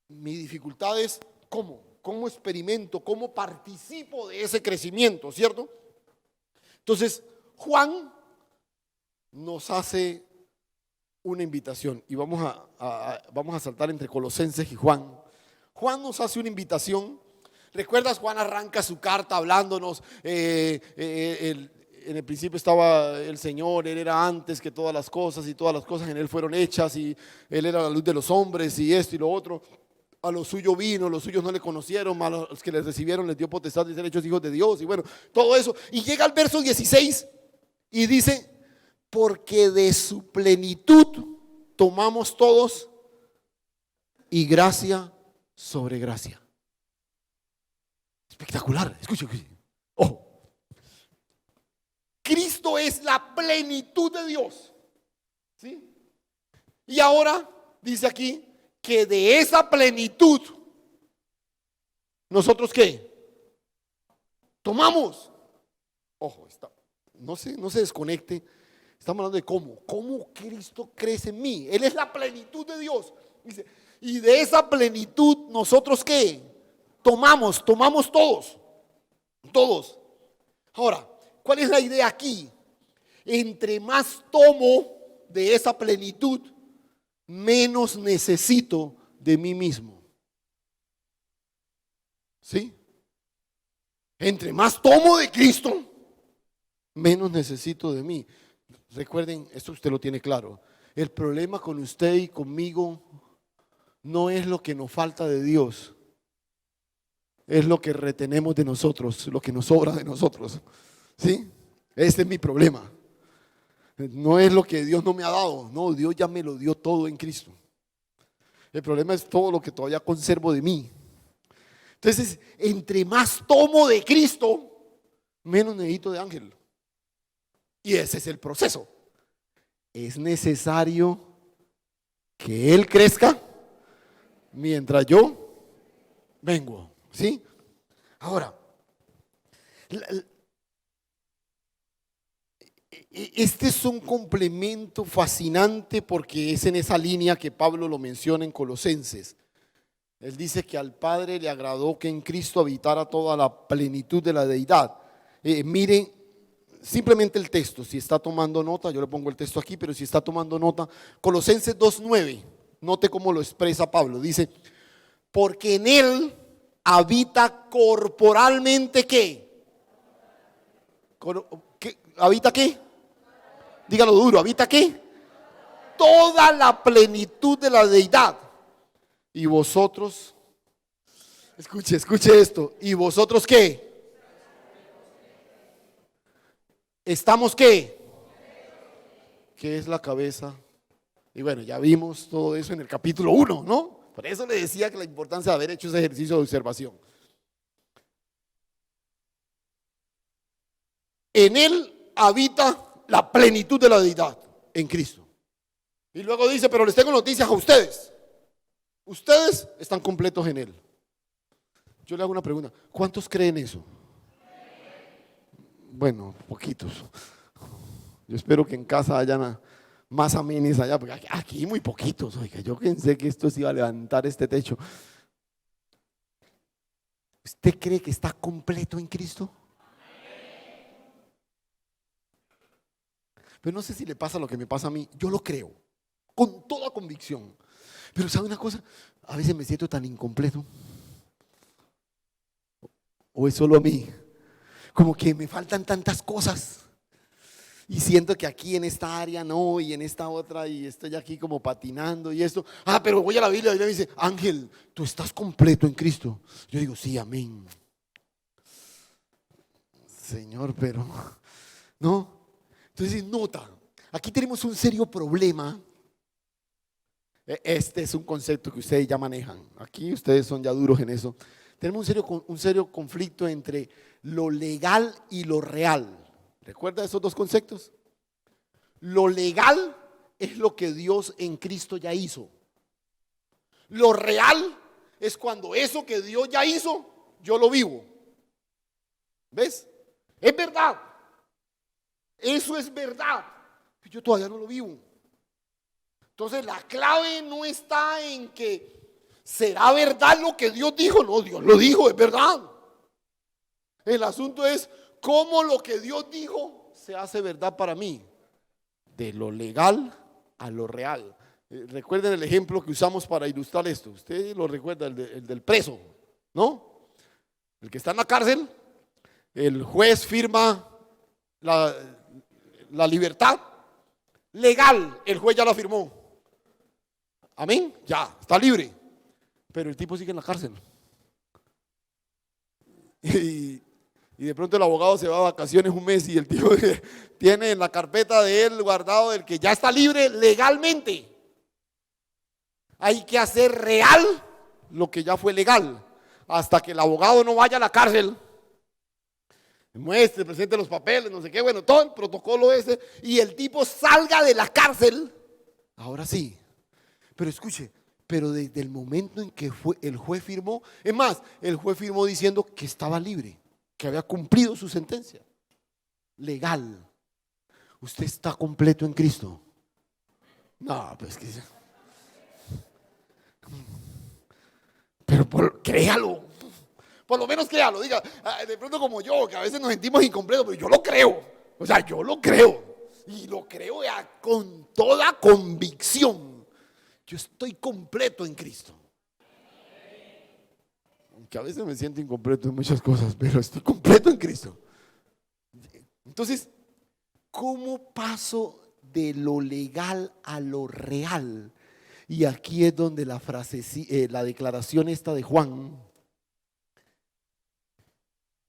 Mi dificultad es cómo experimento, cómo participo de ese crecimiento, ¿cierto? Entonces, Juan nos hace una invitación y vamos a saltar entre Colosenses y Juan. Juan nos hace una invitación. ¿Recuerdas? Juan arranca su carta hablándonos. En el principio estaba el Señor, Él era antes que todas las cosas y todas las cosas en Él fueron hechas y Él era la luz de los hombres y esto y lo otro. A los suyos vino, los suyos no le conocieron, a los que les recibieron les dio potestad de ser hechos hijos de Dios y bueno, todo eso. Y llega al verso 16 y dice, porque de su plenitud tomamos todos y gracia sobre gracia. Espectacular, escuche. Ojo. Cristo es la plenitud de Dios. ¿Sí? Y ahora dice aquí que de esa plenitud nosotros ¿qué? Tomamos. Ojo, no se desconecte. Estamos hablando de cómo Cristo crece en mí. Él es la plenitud de Dios. Dice, y de esa plenitud nosotros ¿qué? Tomamos todos. Ahora, ¿cuál es la idea aquí? Entre más tomo de esa plenitud, menos necesito de mí mismo. ¿Sí? Entre más tomo de Cristo, menos necesito de mí. Recuerden, esto usted lo tiene claro. El problema con usted y conmigo no es lo que nos falta de Dios. Es lo que retenemos de nosotros, lo que nos sobra de nosotros. ¿Sí? Ese es mi problema. No es lo que Dios no me ha dado. No, Dios ya me lo dio todo en Cristo. El problema es todo lo que todavía conservo de mí. Entonces, entre más tomo de Cristo, menos necesito de Ángel. Y ese es el proceso. Es necesario que Él crezca mientras yo vengo. ¿Sí? Ahora, este es un complemento fascinante porque es en esa línea que Pablo lo menciona en Colosenses. Él dice que al Padre le agradó que en Cristo habitara toda la plenitud de la deidad. Miren simplemente el texto, si está tomando nota, yo le pongo el texto aquí, pero si está tomando nota, Colosenses 2:9, note cómo lo expresa Pablo. Dice, porque en Él habita corporalmente ¿qué? ¿Habita qué? Dígalo duro, ¿habita qué? Toda la plenitud de la deidad. Y vosotros, escuche esto, ¿y vosotros qué? ¿Estamos qué? ¿Qué es la cabeza? Y bueno, ya vimos todo eso en el capítulo 1, ¿no? Por eso le decía que la importancia de haber hecho ese ejercicio de observación. En Él habita la plenitud de la deidad, en Cristo. Y luego dice, pero les tengo noticias a ustedes. Ustedes están completos en Él. Yo le hago una pregunta, ¿cuántos creen eso? Bueno, poquitos. Yo espero que en casa hayan más amenes allá, porque aquí muy poquitos. Oiga, yo pensé que esto se iba a levantar este techo. ¿Usted cree que está completo en Cristo? Pero no sé si le pasa lo que me pasa a mí. Yo lo creo, con toda convicción. Pero ¿sabe una cosa? A veces me siento tan incompleto. ¿O es solo a mí? Como que me faltan tantas cosas. Y siento que aquí en esta área no, y en esta otra, y estoy aquí como patinando y esto. Pero voy a la Biblia y me dice, Ángel, tú estás completo en Cristo. Yo digo, sí, amén. Señor, pero no. Entonces nota, aquí tenemos un serio problema. Este es un concepto que ustedes ya manejan. Aquí ustedes son ya duros en eso. Tenemos un serio conflicto entre lo legal y lo real. ¿Recuerda esos dos conceptos? Lo legal es lo que Dios en Cristo ya hizo. Lo real es cuando eso que Dios ya hizo, yo lo vivo. ¿Ves? Es verdad. Eso es verdad. Yo todavía no lo vivo. Entonces la clave no está en que será verdad lo que Dios dijo. No, Dios lo dijo, es verdad. El asunto es cómo lo que Dios dijo se hace verdad para mí. De lo legal a lo real. Recuerden el ejemplo que usamos para ilustrar esto. Usted lo recuerda, el del preso, ¿no? El que está en la cárcel, el juez firma la libertad legal, el juez ya la firmó. Amén, ya, está libre. Pero el tipo sigue en la cárcel. Y de pronto el abogado se va a vacaciones un mes y el tío tiene en la carpeta de él guardado el que ya está libre legalmente. Hay que hacer real lo que ya fue legal. Hasta que el abogado no vaya a la cárcel, muestre, presente los papeles, no sé qué, bueno, todo el protocolo ese, y el tipo salga de la cárcel. Ahora sí. Pero escuche, pero desde el momento en que el juez firmó, es más, el juez firmó diciendo que estaba libre, que había cumplido su sentencia legal. ¿Usted está completo en Cristo? No, pues que pero créalo, por lo menos créalo, diga, de pronto como yo, que a veces nos sentimos incompletos, pero yo lo creo, o sea, yo lo creo, y lo creo ya con toda convicción. Yo estoy completo en Cristo. Aunque a veces me siento incompleto en muchas cosas, pero estoy completo en Cristo. Entonces, ¿cómo paso de lo legal a lo real? Y aquí es donde la frase, la declaración esta de Juan.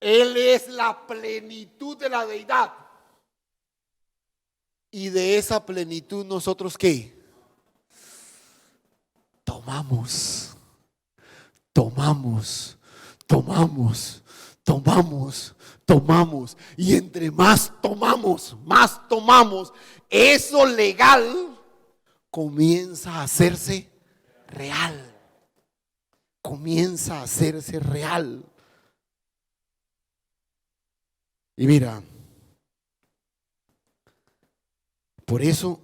Él es la plenitud de la deidad. Y de esa plenitud nosotros ¿qué? Tomamos, tomamos, tomamos, tomamos, tomamos. Y entre más tomamos, eso legal comienza a hacerse real. Comienza a hacerse real. Y mira, por eso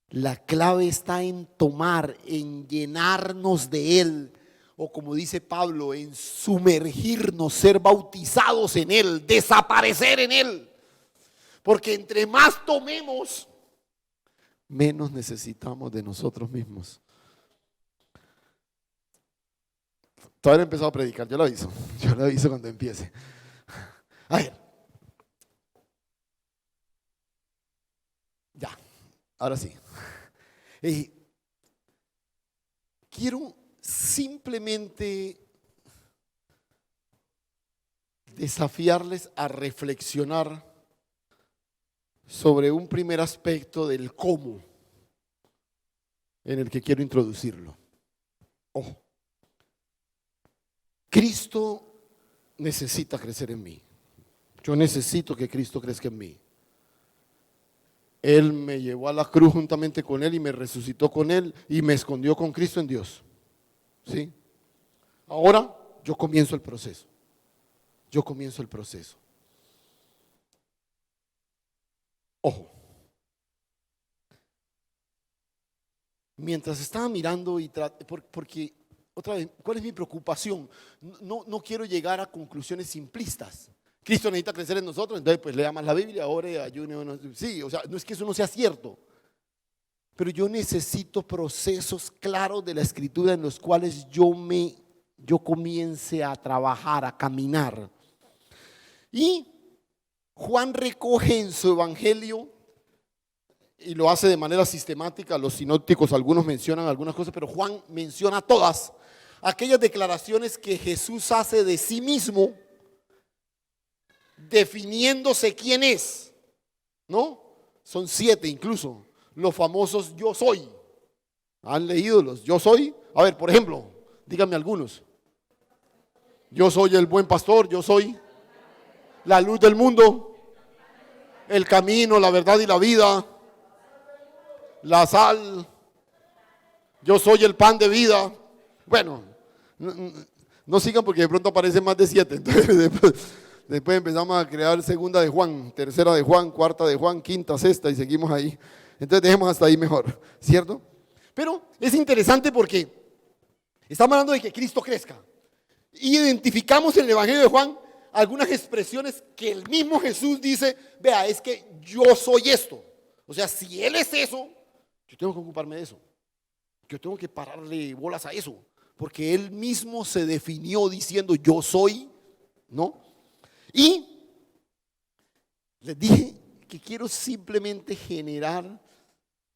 La clave está en tomar, en llenarnos de Él, o como dice Pablo, en sumergirnos, ser bautizados en Él, desaparecer en Él. Porque entre más tomemos, menos necesitamos de nosotros mismos. Todavía no he empezado a predicar, yo lo aviso cuando empiece. A ver, ya, ahora sí. Quiero simplemente desafiarles a reflexionar sobre un primer aspecto del cómo en el que quiero introducirlo. Ojo, Cristo necesita crecer en mí. Yo necesito que Cristo crezca en mí. Él me llevó a la cruz juntamente con Él y me resucitó con Él y me escondió con Cristo en Dios. ¿Sí? Ahora yo comienzo el proceso. Ojo. Mientras estaba mirando porque otra vez, ¿cuál es mi preocupación? No quiero llegar a conclusiones simplistas. Cristo necesita crecer en nosotros, entonces pues lea más la Biblia, ore, ayune. Sí, o sea, no es que eso no sea cierto. Pero yo necesito procesos claros de la Escritura en los cuales yo comience a trabajar, a caminar. Y Juan recoge en su evangelio, y lo hace de manera sistemática. Los sinópticos, algunos mencionan algunas cosas, pero Juan menciona todas aquellas declaraciones que Jesús hace de sí mismo, definiéndose quién es, ¿no? Son 7 incluso, los famosos yo soy. ¿Han leído los yo soy? A ver, por ejemplo, díganme algunos. Yo soy el buen pastor, yo soy la luz del mundo, el camino, la verdad y la vida, la sal, yo soy el pan de vida. Bueno, no sigan porque de pronto aparecen más de 7. Entonces después empezamos a crear segunda de Juan, tercera de Juan, cuarta de Juan, quinta, sexta y seguimos ahí. Entonces dejemos hasta ahí mejor, ¿cierto? Pero es interesante porque estamos hablando de que Cristo crezca. Y identificamos en el Evangelio de Juan algunas expresiones que el mismo Jesús dice, vea, es que yo soy esto. O sea, si Él es eso, yo tengo que ocuparme de eso. Yo tengo que pararle bolas a eso. Porque Él mismo se definió diciendo yo soy, ¿no? Y les dije que quiero simplemente generar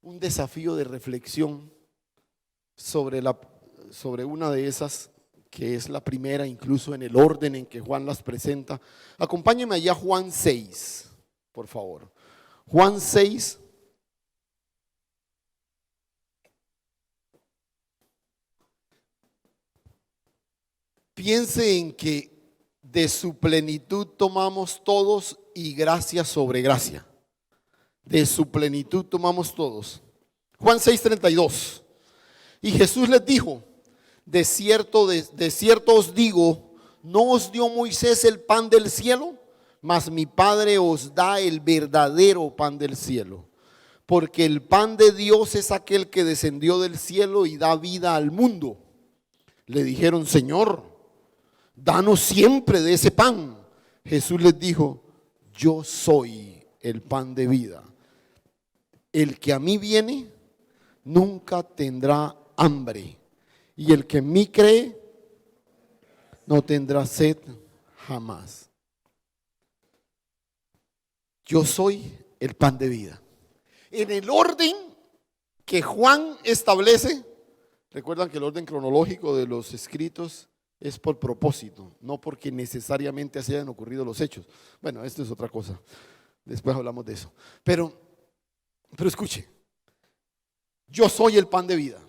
un desafío de reflexión sobre una de esas, que es la primera, incluso en el orden en que Juan las presenta. Acompáñenme allá a Juan 6, por favor. Juan 6. Piense en que de su plenitud tomamos todos y gracia sobre gracia. De su plenitud tomamos todos. Juan 6:32. Y Jesús les dijo, de cierto os digo, ¿no os dio Moisés el pan del cielo? Mas mi Padre os da el verdadero pan del cielo. Porque el pan de Dios es aquel que descendió del cielo y da vida al mundo. Le dijeron, Señor, danos siempre de ese pan. Jesús les dijo, yo soy el pan de vida. El que a mí viene nunca tendrá hambre, y el que en mí cree no tendrá sed jamás. Yo soy el pan de vida. En el orden que Juan establece, recuerdan que el orden cronológico de los escritos es por propósito, no porque necesariamente se hayan ocurrido los hechos. Bueno, esto es otra cosa, después hablamos de eso. Pero escuche, yo soy el pan de vida.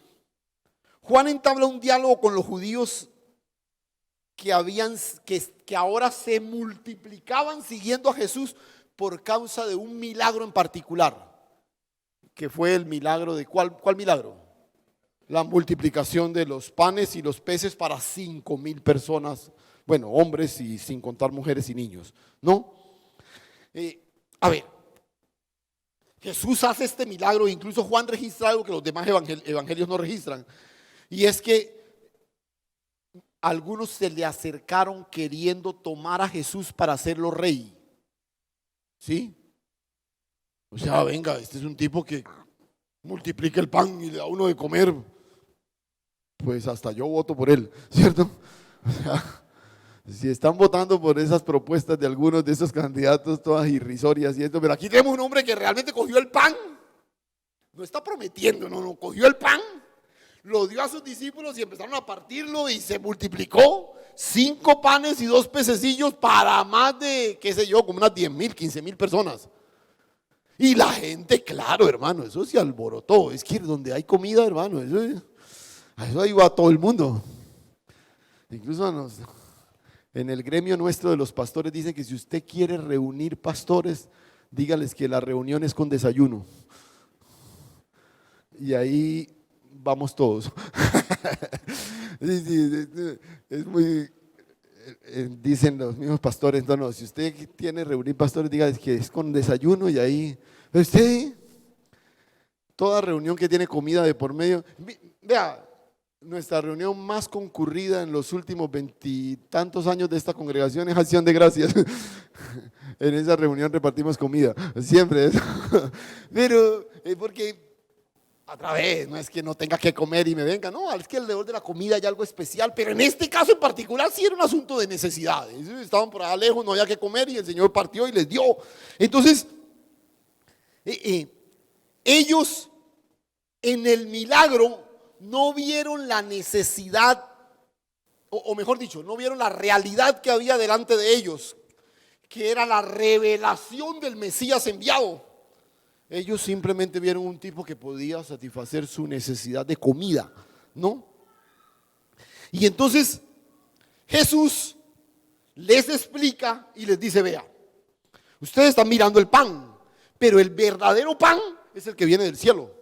Juan entabla un diálogo con los judíos que ahora se multiplicaban siguiendo a Jesús por causa de un milagro en particular, que fue el milagro de ¿cuál milagro? La multiplicación de los panes y los peces para 5,000 personas, bueno, hombres y sin contar mujeres y niños, ¿no? A ver, Jesús hace este milagro, incluso Juan registra algo que los demás evangelios no registran. Y es que algunos se le acercaron queriendo tomar a Jesús para hacerlo rey. ¿Sí? O sea, venga, este es un tipo que multiplica el pan y le da a uno de comer. Pues hasta yo voto por él, ¿cierto? O sea, si están votando por esas propuestas de algunos de esos candidatos todas irrisorias y esto, pero aquí tenemos un hombre que realmente cogió el pan. No está prometiendo, no, cogió el pan, lo dio a sus discípulos y empezaron a partirlo y se multiplicó 5 panes y 2 pececillos para más de, qué sé yo, como unas 10,000, 15,000 personas. Y la gente, claro, hermano, eso se alborotó. Es que donde hay comida, hermano, eso ahí va todo el mundo. Incluso en el gremio nuestro de los pastores dicen que si usted quiere reunir pastores, dígales que la reunión es con desayuno. Y ahí vamos todos. Sí, es muy, dicen los mismos pastores, no, si usted tiene reunir pastores, dígales que es con desayuno y ahí, usted, toda reunión que tiene comida de por medio, vea, nuestra reunión más concurrida en los últimos 20 y tantos años de esta congregación es Acción de Gracias. En esa reunión repartimos comida, siempre eso. Pero porque otra vez, no es que no tenga que comer y me venga, no, es que alrededor de la comida hay algo especial, pero en este caso en particular sí era un asunto de necesidades. Estaban por allá lejos, no había que comer y el Señor partió y les dio. Entonces, ellos en el milagro no vieron la necesidad, o mejor dicho, no vieron la realidad que había delante de ellos, que era la revelación del Mesías enviado. Ellos simplemente vieron un tipo que podía satisfacer su necesidad de comida, ¿no? Y entonces Jesús les explica y les dice, vea, ustedes están mirando el pan, pero el verdadero pan es el que viene del cielo.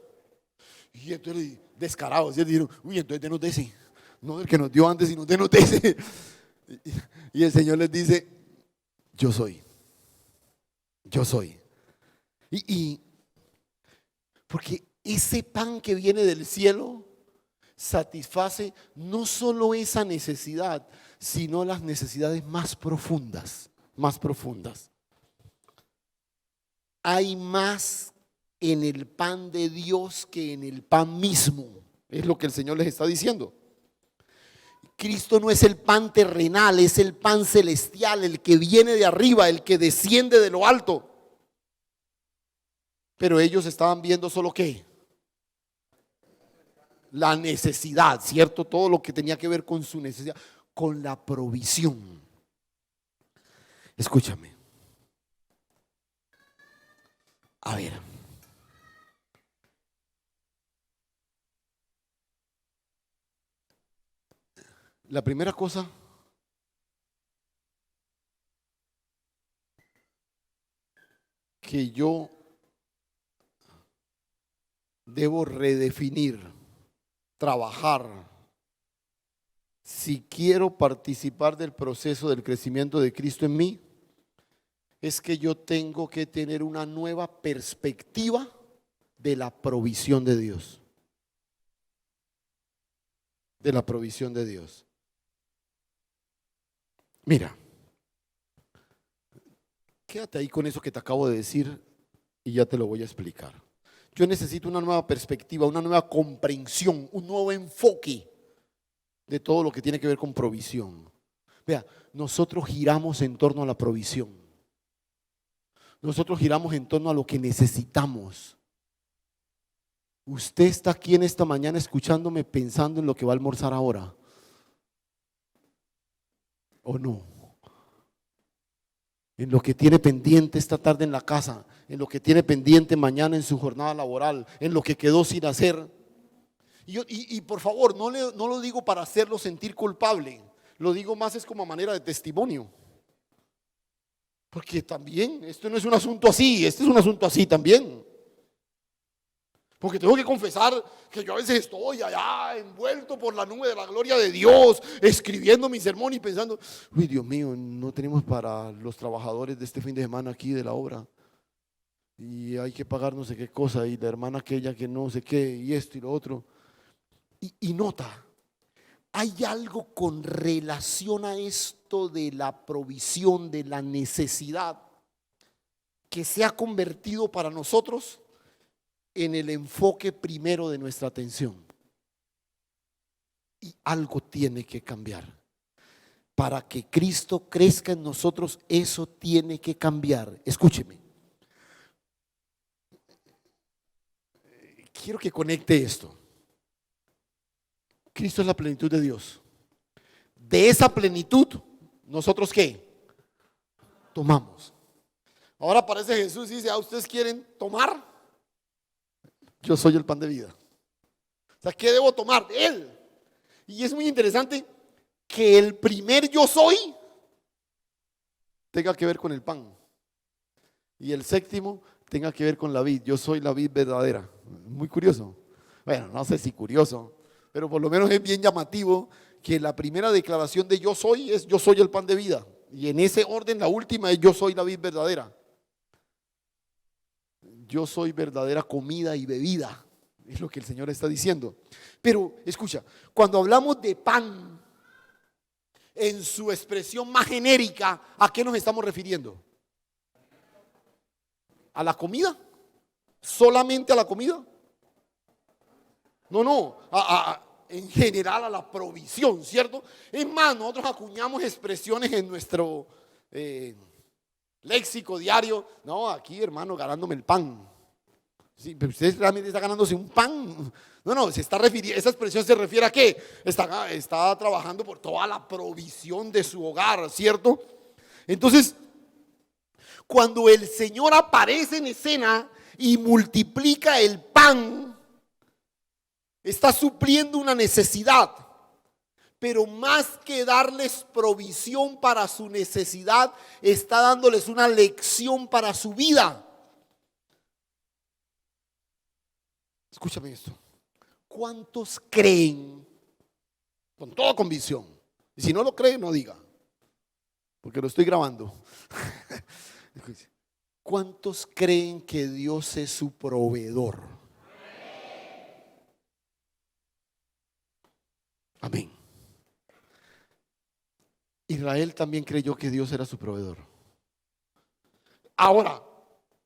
Y entonces descarados, y dijeron, uy, entonces denos de ese, no el que nos dio antes, sino denos de ese. Y el Señor les dice, yo soy. Y porque ese pan que viene del cielo satisface no solo esa necesidad, sino las necesidades más profundas, Hay más en el pan de Dios que en el pan mismo, es lo que el Señor les está diciendo. Cristo no es el pan terrenal, es el pan celestial, el que viene de arriba, el que desciende de lo alto. Pero ellos estaban viendo solo ¿qué? La necesidad, ¿cierto? Todo lo que tenía que ver con su necesidad, con la provisión. Escúchame. A ver. La primera cosa que yo debo redefinir, trabajar, si quiero participar del proceso del crecimiento de Cristo en mí, es que yo tengo que tener una nueva perspectiva de la provisión de Dios. De la provisión de Dios. Mira, quédate ahí con eso que te acabo de decir y ya te lo voy a explicar. Yo necesito una nueva perspectiva, una nueva comprensión, un nuevo enfoque de todo lo que tiene que ver con provisión. Vea, nosotros giramos en torno a la provisión. Nosotros giramos en torno a lo que necesitamos. Usted está aquí en esta mañana escuchándome pensando en lo que va a almorzar ahora. ¿O no? En lo que tiene pendiente esta tarde en la casa, en lo que tiene pendiente mañana en su jornada laboral, en lo que quedó sin hacer. Y por favor, no lo digo para hacerlo sentir culpable, lo digo más es como manera de testimonio. Porque también, esto no es un asunto así, este es un asunto así también. Porque tengo que confesar que yo a veces estoy allá envuelto por la nube de la gloria de Dios, escribiendo mi sermón y pensando, uy, Dios mío, no tenemos para los trabajadores de este fin de semana aquí de la obra. y hay que pagar no sé qué cosa, y la hermana aquella que no sé qué, y esto y lo otro. Y nota, hay algo con relación a esto de la provisión, de la necesidad, que se ha convertido para nosotros en el enfoque primero de nuestra atención. Y algo tiene que cambiar. Para que Cristo crezca en nosotros, eso tiene que cambiar. Escúcheme. Quiero que conecte esto. Cristo es la plenitud de Dios. De esa plenitud, ¿nosotros qué? Tomamos. Ahora aparece Jesús y dice: ¿ustedes quieren tomar? Yo soy el pan de vida. O sea, ¿qué debo tomar? Él. Y es muy interesante que el primer yo soy tenga que ver con el pan. Y el séptimo tenga que ver con la vid. Yo soy la vid verdadera. Muy curioso. Bueno, no sé si curioso, pero por lo menos es bien llamativo que la primera declaración de yo soy es: yo soy el pan de vida. Y en ese orden la última es: yo soy la vid verdadera. Yo soy verdadera comida y bebida. Es lo que el Señor está diciendo. Pero escucha, cuando hablamos de pan en su expresión más genérica, ¿a qué nos estamos refiriendo? ¿A la comida? ¿Solamente a la comida? No, en general a la provisión, ¿cierto? Es más, nosotros acuñamos expresiones en nuestro léxico diario. No, aquí, hermano, ganándome el pan. Sí, pero usted realmente está ganándose un pan. No, se está refiriendo, esa expresión se refiere a que está trabajando por toda la provisión de su hogar, ¿cierto? Entonces, cuando el Señor aparece en escena y multiplica el pan, está supliendo una necesidad. Pero más que darles provisión para su necesidad, está dándoles una lección para su vida. Escúchame esto. ¿Cuántos creen, con toda convicción? Y si no lo creen, no diga, porque lo estoy grabando. ¿Cuántos creen que Dios es su proveedor? Amén. Israel también creyó que Dios era su proveedor. Ahora,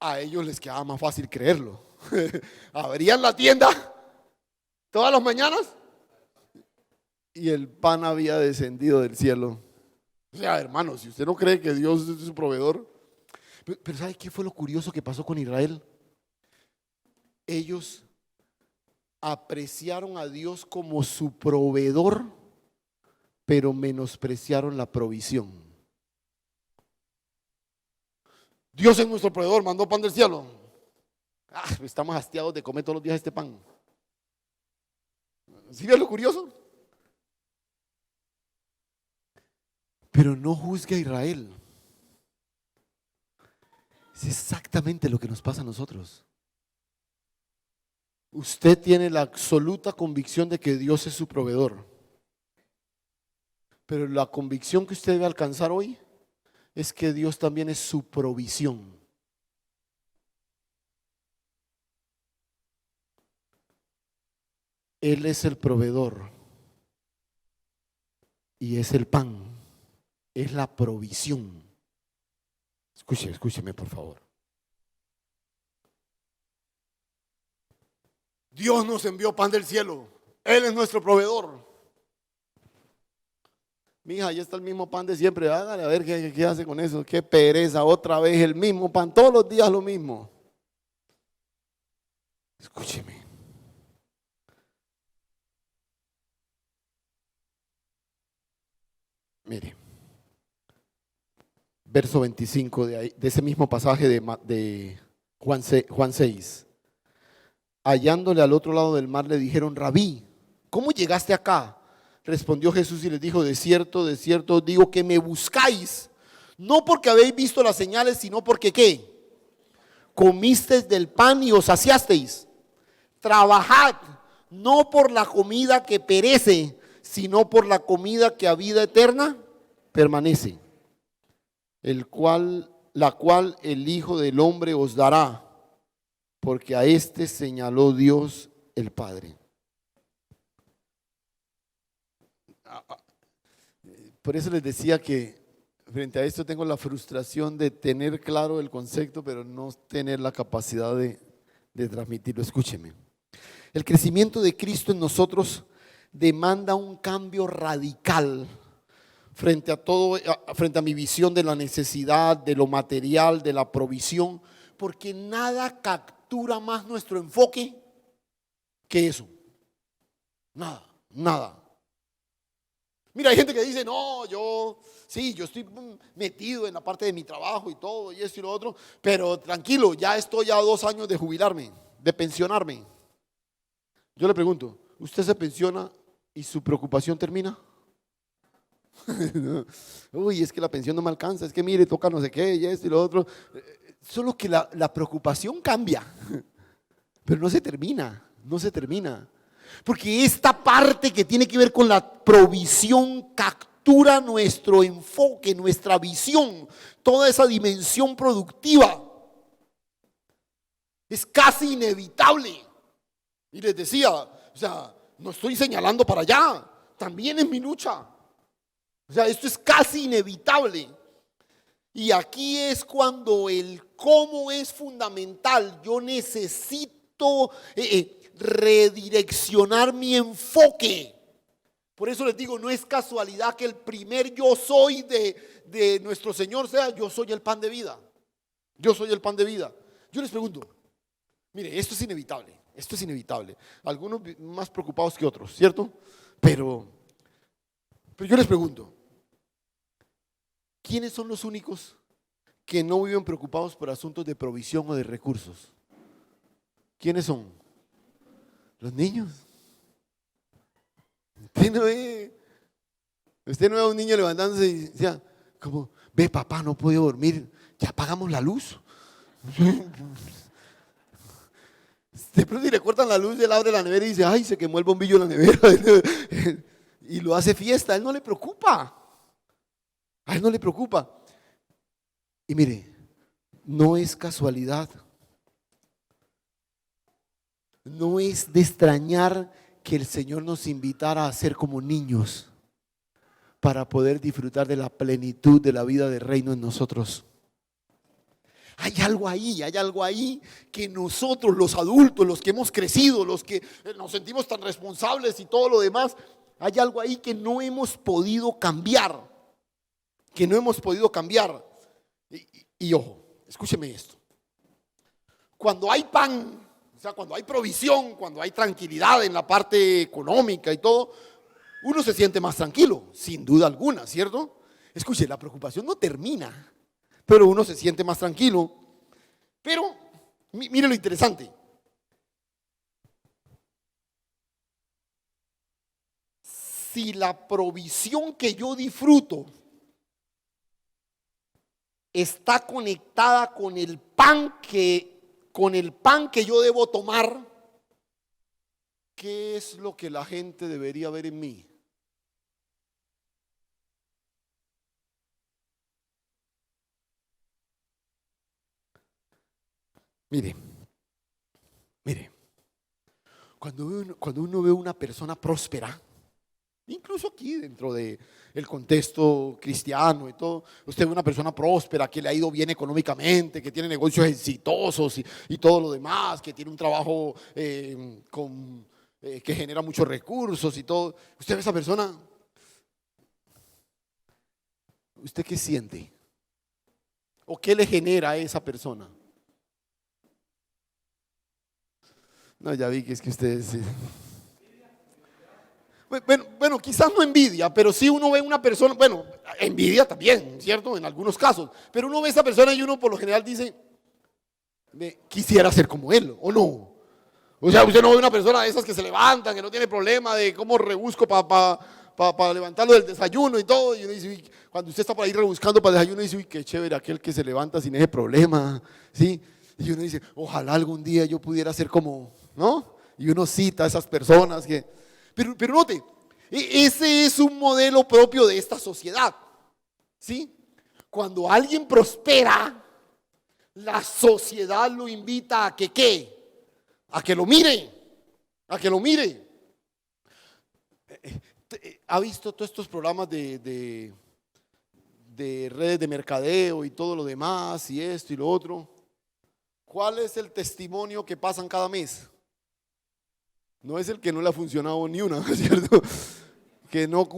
a ellos les quedaba más fácil creerlo. Abrían la tienda todas las mañanas y el pan había descendido del cielo. O sea, hermano, si usted no cree que Dios es su proveedor. Pero ¿sabe qué fue lo curioso que pasó con Israel? Ellos apreciaron a Dios como su proveedor, pero menospreciaron la provisión. Dios es nuestro proveedor, mandó pan del cielo. Estamos hastiados de comer todos los días este pan. ¿Sí ves lo curioso? Pero no juzgue a Israel. Es exactamente lo que nos pasa a nosotros. Usted tiene la absoluta convicción de que Dios es su proveedor. Pero la convicción que usted debe alcanzar hoy es que Dios también es su provisión. Él es el proveedor y es el pan, es la provisión. Escúcheme por favor. Dios nos envió pan del cielo. Él es nuestro proveedor. Mija, ya está el mismo pan de siempre. Hágale a ver qué hace con eso. Qué pereza, otra vez el mismo pan, todos los días lo mismo. Escúcheme. Mire, verso 25 de ese mismo pasaje de Juan 6. Hallándole al otro lado del mar, le dijeron: Rabí, ¿cómo llegaste acá? Respondió Jesús y les dijo: de cierto os digo que me buscáis, no porque habéis visto las señales, sino porque ¿qué? Comisteis del pan y os saciasteis. Trabajad, no por la comida que perece, sino por la comida que a vida eterna permanece, la cual el Hijo del Hombre os dará. porque a este señaló Dios el Padre. Por eso les decía que frente a esto tengo la frustración de tener claro el concepto, pero no tener la capacidad de transmitirlo. Escúcheme. El crecimiento de Cristo en nosotros demanda un cambio radical frente a todo, frente a mi visión de la necesidad, de lo material, de la provisión, porque nada captura más nuestro enfoque que eso. Nada. Mira, hay gente que dice, no, yo estoy metido en la parte de mi trabajo y todo, y esto y lo otro, pero tranquilo, ya estoy a 2 años de jubilarme, de pensionarme. Yo le pregunto, ¿usted se pensiona y su preocupación termina? Uy, es que la pensión no me alcanza, es que mire, toca no sé qué, y esto y lo otro. Solo que la preocupación cambia, pero no se termina. Porque esta parte que tiene que ver con la provisión captura nuestro enfoque, nuestra visión, toda esa dimensión productiva. Es casi inevitable. Y les decía, no estoy señalando para allá, también es mi lucha. Esto es casi inevitable. Y aquí es cuando el cómo es fundamental. Yo necesito redireccionar mi enfoque. Por eso les digo, no es casualidad que el primer yo soy de nuestro Señor sea: yo soy el pan de vida. Yo soy el pan de vida. Yo les pregunto, mire, esto es inevitable. Algunos más preocupados que otros, ¿cierto? Pero yo les pregunto, ¿quiénes son los únicos que no viven preocupados por asuntos de provisión o de recursos? ¿Quiénes son? Los niños. Usted no ve a un niño levantándose y decía, como, ve papá, no puedo dormir, ya apagamos la luz. De pronto, si le cortan la luz, él abre la nevera y dice, ay, se quemó el bombillo en la nevera. Y lo hace fiesta, a él no le preocupa. Y mire, no es casualidad. No es de extrañar que el Señor nos invitara a ser como niños para poder disfrutar de la plenitud de la vida del reino en nosotros. Hay algo ahí que nosotros, los adultos, los que hemos crecido, los que nos sentimos tan responsables y todo lo demás, hay algo ahí que no hemos podido cambiar. Y ojo, escúcheme esto. Cuando hay pan, cuando hay provisión, cuando hay tranquilidad en la parte económica y todo, uno se siente más tranquilo, sin duda alguna, ¿cierto? Escuche, la preocupación no termina, pero uno se siente más tranquilo. Pero, mire lo interesante. Si la provisión que yo disfruto está conectada con el pan que yo debo tomar, ¿qué es lo que la gente debería ver en mí? Mire, cuando uno ve una persona próspera, incluso aquí dentro del contexto cristiano y todo, usted ve una persona próspera que le ha ido bien económicamente, que tiene negocios exitosos y todo lo demás, que tiene un trabajo que genera muchos recursos y todo. Usted ve a esa persona, ¿usted qué siente? ¿O qué le genera a esa persona? No, ya vi que es que ustedes... Bueno, quizás no envidia, pero sí uno ve una persona, bueno, envidia también, ¿cierto? En algunos casos, pero uno ve a esa persona y uno por lo general dice, quisiera ser como él, ¿o no? Usted no ve una persona de esas que se levantan, que no tiene problema de cómo rebusco para levantarlo del desayuno y todo, y uno dice, cuando usted está por ahí rebuscando para el desayuno, dice, uy, qué chévere aquel que se levanta sin ese problema, ¿sí? Y uno dice, ojalá algún día yo pudiera ser como, ¿no? Y uno cita a esas personas que... Pero note, ese es un modelo propio de esta sociedad, ¿sí? Cuando alguien prospera, la sociedad lo invita a que ¿qué? a que lo mire, a que lo mire. ¿Ha visto todos estos programas de redes de mercadeo y todo lo demás y esto y lo otro? ¿Cuál es el testimonio que pasan cada mes? No es el que no le ha funcionado ni una, ¿cierto? Que no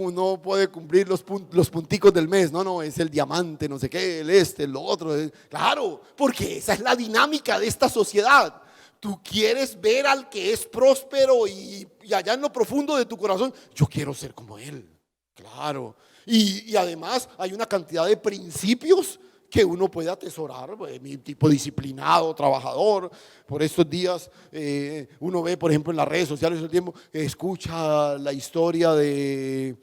puede cumplir los punticos del mes. No, es el diamante, no sé qué, el otro. Claro, porque esa es la dinámica de esta sociedad. Tú quieres ver al que es próspero y allá en lo profundo de tu corazón, yo quiero ser como él. Claro. Y además hay una cantidad de principios que uno puede atesorar, mi tipo disciplinado, trabajador. Por estos días uno ve, por ejemplo, en las redes sociales el tiempo, escucha la historia de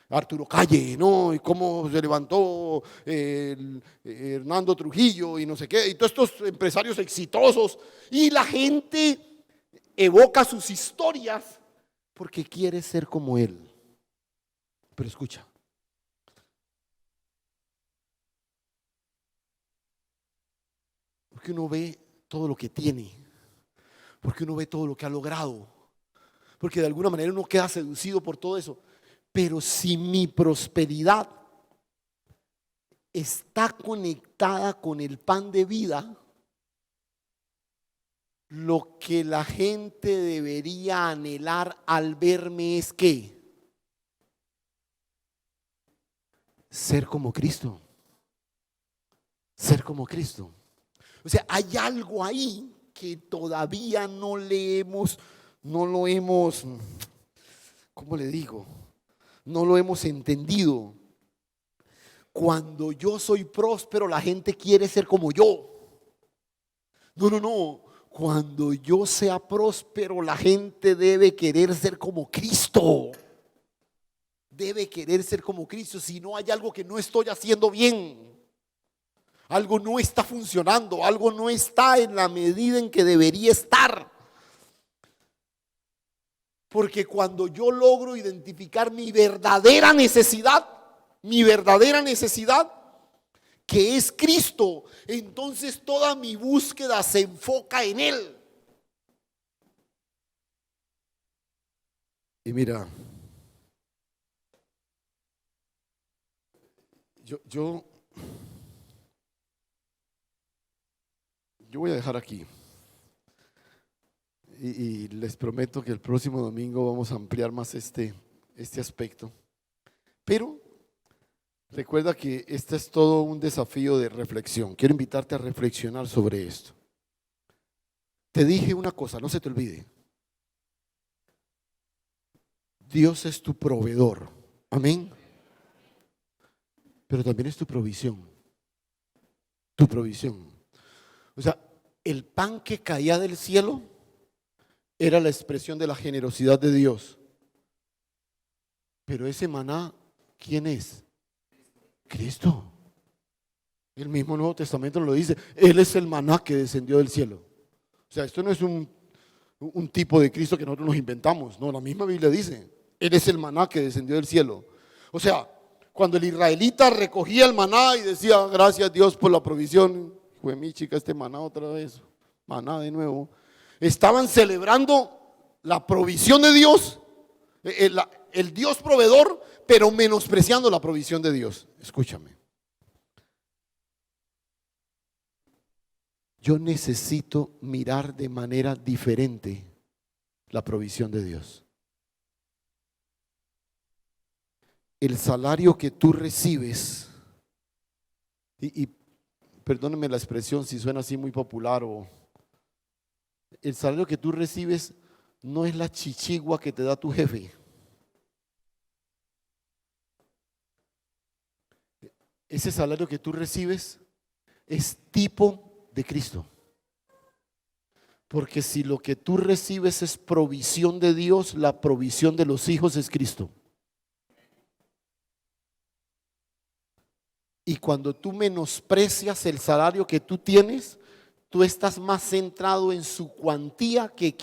Arturo Calle, ¿no? Y cómo se levantó Hernando Trujillo y no sé qué, y todos estos empresarios exitosos, y la gente evoca sus historias porque quiere ser como él. Pero escucha, porque uno ve todo lo que tiene, porque uno ve todo lo que ha logrado, porque de alguna manera uno queda seducido por todo eso. Pero si mi prosperidad está conectada con el pan de vida, lo que la gente debería anhelar al verme es que ser como Cristo. Ser como Cristo. O sea, hay algo ahí que todavía no lo hemos, ¿cómo le digo? No lo hemos entendido. Cuando yo soy próspero, la gente quiere ser como yo. No. Cuando yo sea próspero, la gente debe querer ser como Cristo. Debe querer ser como Cristo. Si no, hay algo que no estoy haciendo bien. Algo no está funcionando. Algo no está en la medida en que debería estar. Porque cuando yo logro identificar mi verdadera necesidad, que es Cristo, entonces toda mi búsqueda se enfoca en Él. Y mira, yo voy a dejar aquí. Y les prometo que el próximo domingo vamos a ampliar más este aspecto. Pero recuerda que este es todo un desafío de reflexión. Quiero invitarte a reflexionar sobre esto. Te dije una cosa, no se te olvide. Dios es tu proveedor. Amén. Pero también es tu provisión. Tu provisión. O sea, el pan que caía del cielo era la expresión de la generosidad de Dios. Pero ese maná, ¿quién es? Cristo. El mismo Nuevo Testamento lo dice. Él es el maná que descendió del cielo. O sea, esto no es un tipo de Cristo que nosotros nos inventamos. No, la misma Biblia dice, Él es el maná que descendió del cielo. O sea, cuando el israelita recogía el maná y decía, gracias Dios por la provisión, fue mi chica este maná otra vez, maná de nuevo. Estaban celebrando la provisión de Dios, el Dios proveedor, pero menospreciando la provisión de Dios. Escúchame. Yo necesito mirar de manera diferente la provisión de Dios. El salario que tú recibes, y perdónenme la expresión si suena así muy popular, el salario que tú recibes no es la chichigua que te da tu jefe. Ese salario que tú recibes es tipo de Cristo. Porque si lo que tú recibes es provisión de Dios, la provisión de los hijos es Cristo. Y cuando tú menosprecias el salario que tú tienes, tú estás más centrado en su cuantía que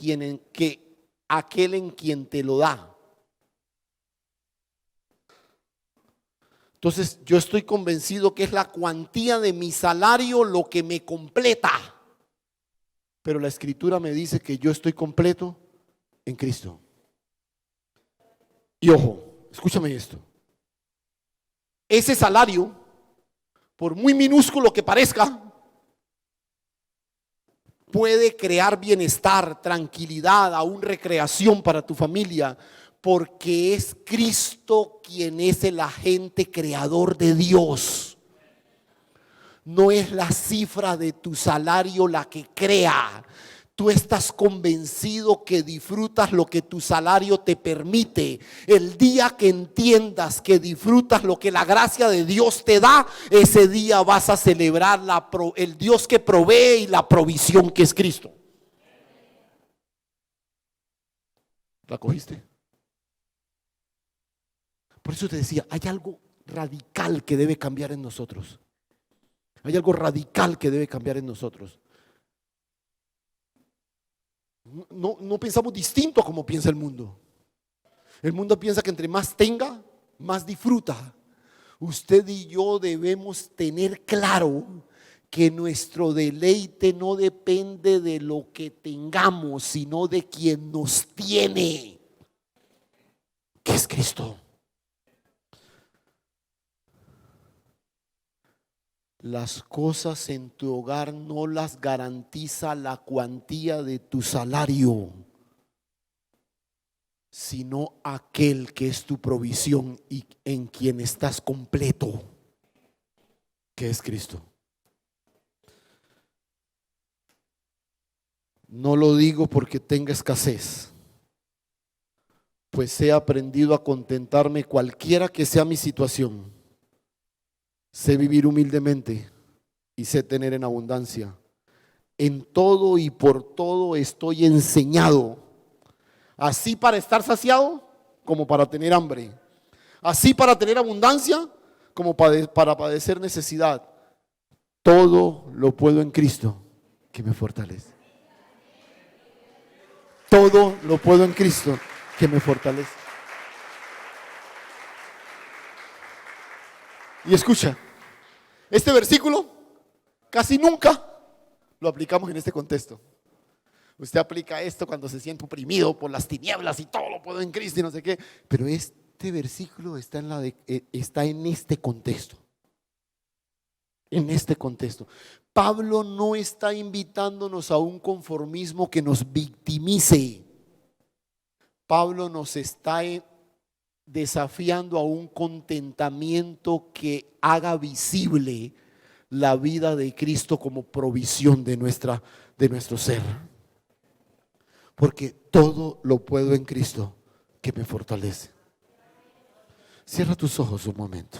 aquel en quien te lo da. Entonces yo estoy convencido que es la cuantía de mi salario lo que me completa. pero la Escritura me dice que yo estoy completo en Cristo. Y ojo, escúchame esto. Ese salario, por muy minúsculo que parezca, puede crear bienestar, tranquilidad, aún recreación para tu familia, porque es Cristo quien es el agente creador de Dios. No es la cifra de tu salario la que crea. Tú estás convencido que disfrutas lo que tu salario te permite. El día que entiendas que disfrutas lo que la gracia de Dios te da, ese día vas a celebrar el Dios que provee y la provisión que es Cristo. ¿La cogiste? Por eso te decía, hay algo radical que debe cambiar en nosotros. Hay algo radical que debe cambiar en nosotros. No pensamos distinto a como piensa el mundo. El mundo piensa que entre más tenga, más disfruta. Usted y yo debemos tener claro que nuestro deleite no depende de lo que tengamos, sino de quien nos tiene, que es Cristo. Las cosas en tu hogar no las garantiza la cuantía de tu salario, sino aquel que es tu provisión y en quien estás completo, que es Cristo. No lo digo porque tenga escasez, pues he aprendido a contentarme cualquiera que sea mi situación. Sé vivir humildemente y sé tener en abundancia. En todo y por todo estoy enseñado, así para estar saciado como para tener hambre, así para tener abundancia como para padecer necesidad. Todo lo puedo en Cristo que me fortalece. Todo lo puedo en Cristo que me fortalece. Y escucha, este versículo casi nunca lo aplicamos en este contexto. Usted aplica esto cuando se siente oprimido por las tinieblas y todo lo puedo en Cristo y no sé qué. Pero este versículo está en este contexto. En este contexto. Pablo no está invitándonos a un conformismo que nos victimice. Pablo nos está desafiando a un contentamiento que haga visible la vida de Cristo como provisión de nuestro ser. Porque todo lo puedo en Cristo que me fortalece. Cierra tus ojos un momento.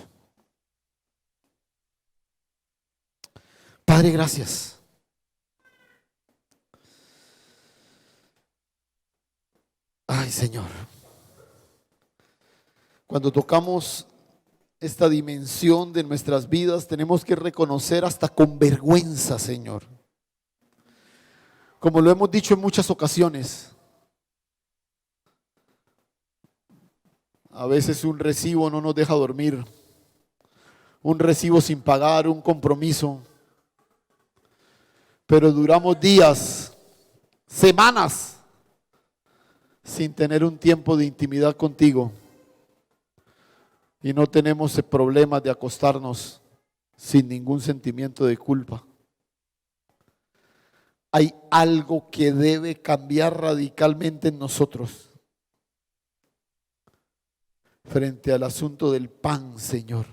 Padre, gracias. Ay, Señor. Cuando tocamos esta dimensión de nuestras vidas, tenemos que reconocer hasta con vergüenza, Señor. Como lo hemos dicho en muchas ocasiones, a veces un recibo no nos deja dormir, un recibo sin pagar, un compromiso, pero duramos días, semanas, sin tener un tiempo de intimidad contigo. Y no tenemos el problema de acostarnos sin ningún sentimiento de culpa. Hay algo que debe cambiar radicalmente en nosotros frente al asunto del pan, Señor.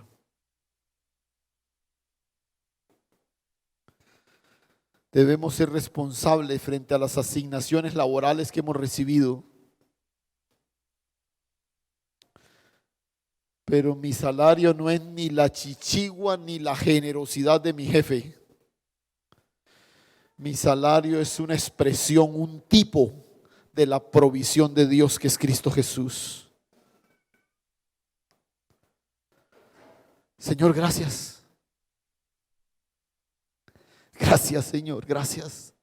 Debemos ser responsables frente a las asignaciones laborales que hemos recibido. Pero mi salario no es ni la chichigua ni la generosidad de mi jefe. Mi salario es una expresión, un tipo de la provisión de Dios que es Cristo Jesús. Señor, gracias. Gracias, Señor, gracias.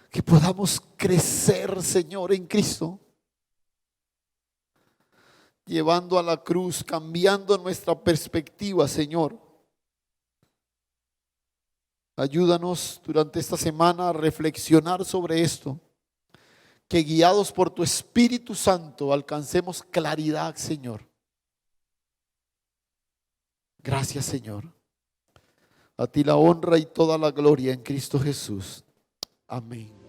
Que podamos crecer, Señor, en Cristo. Llevando a la cruz, cambiando nuestra perspectiva, Señor. Ayúdanos durante esta semana a reflexionar sobre esto, que guiados por tu Espíritu Santo alcancemos claridad, Señor. Gracias, Señor. A ti la honra y toda la gloria en Cristo Jesús. Amén.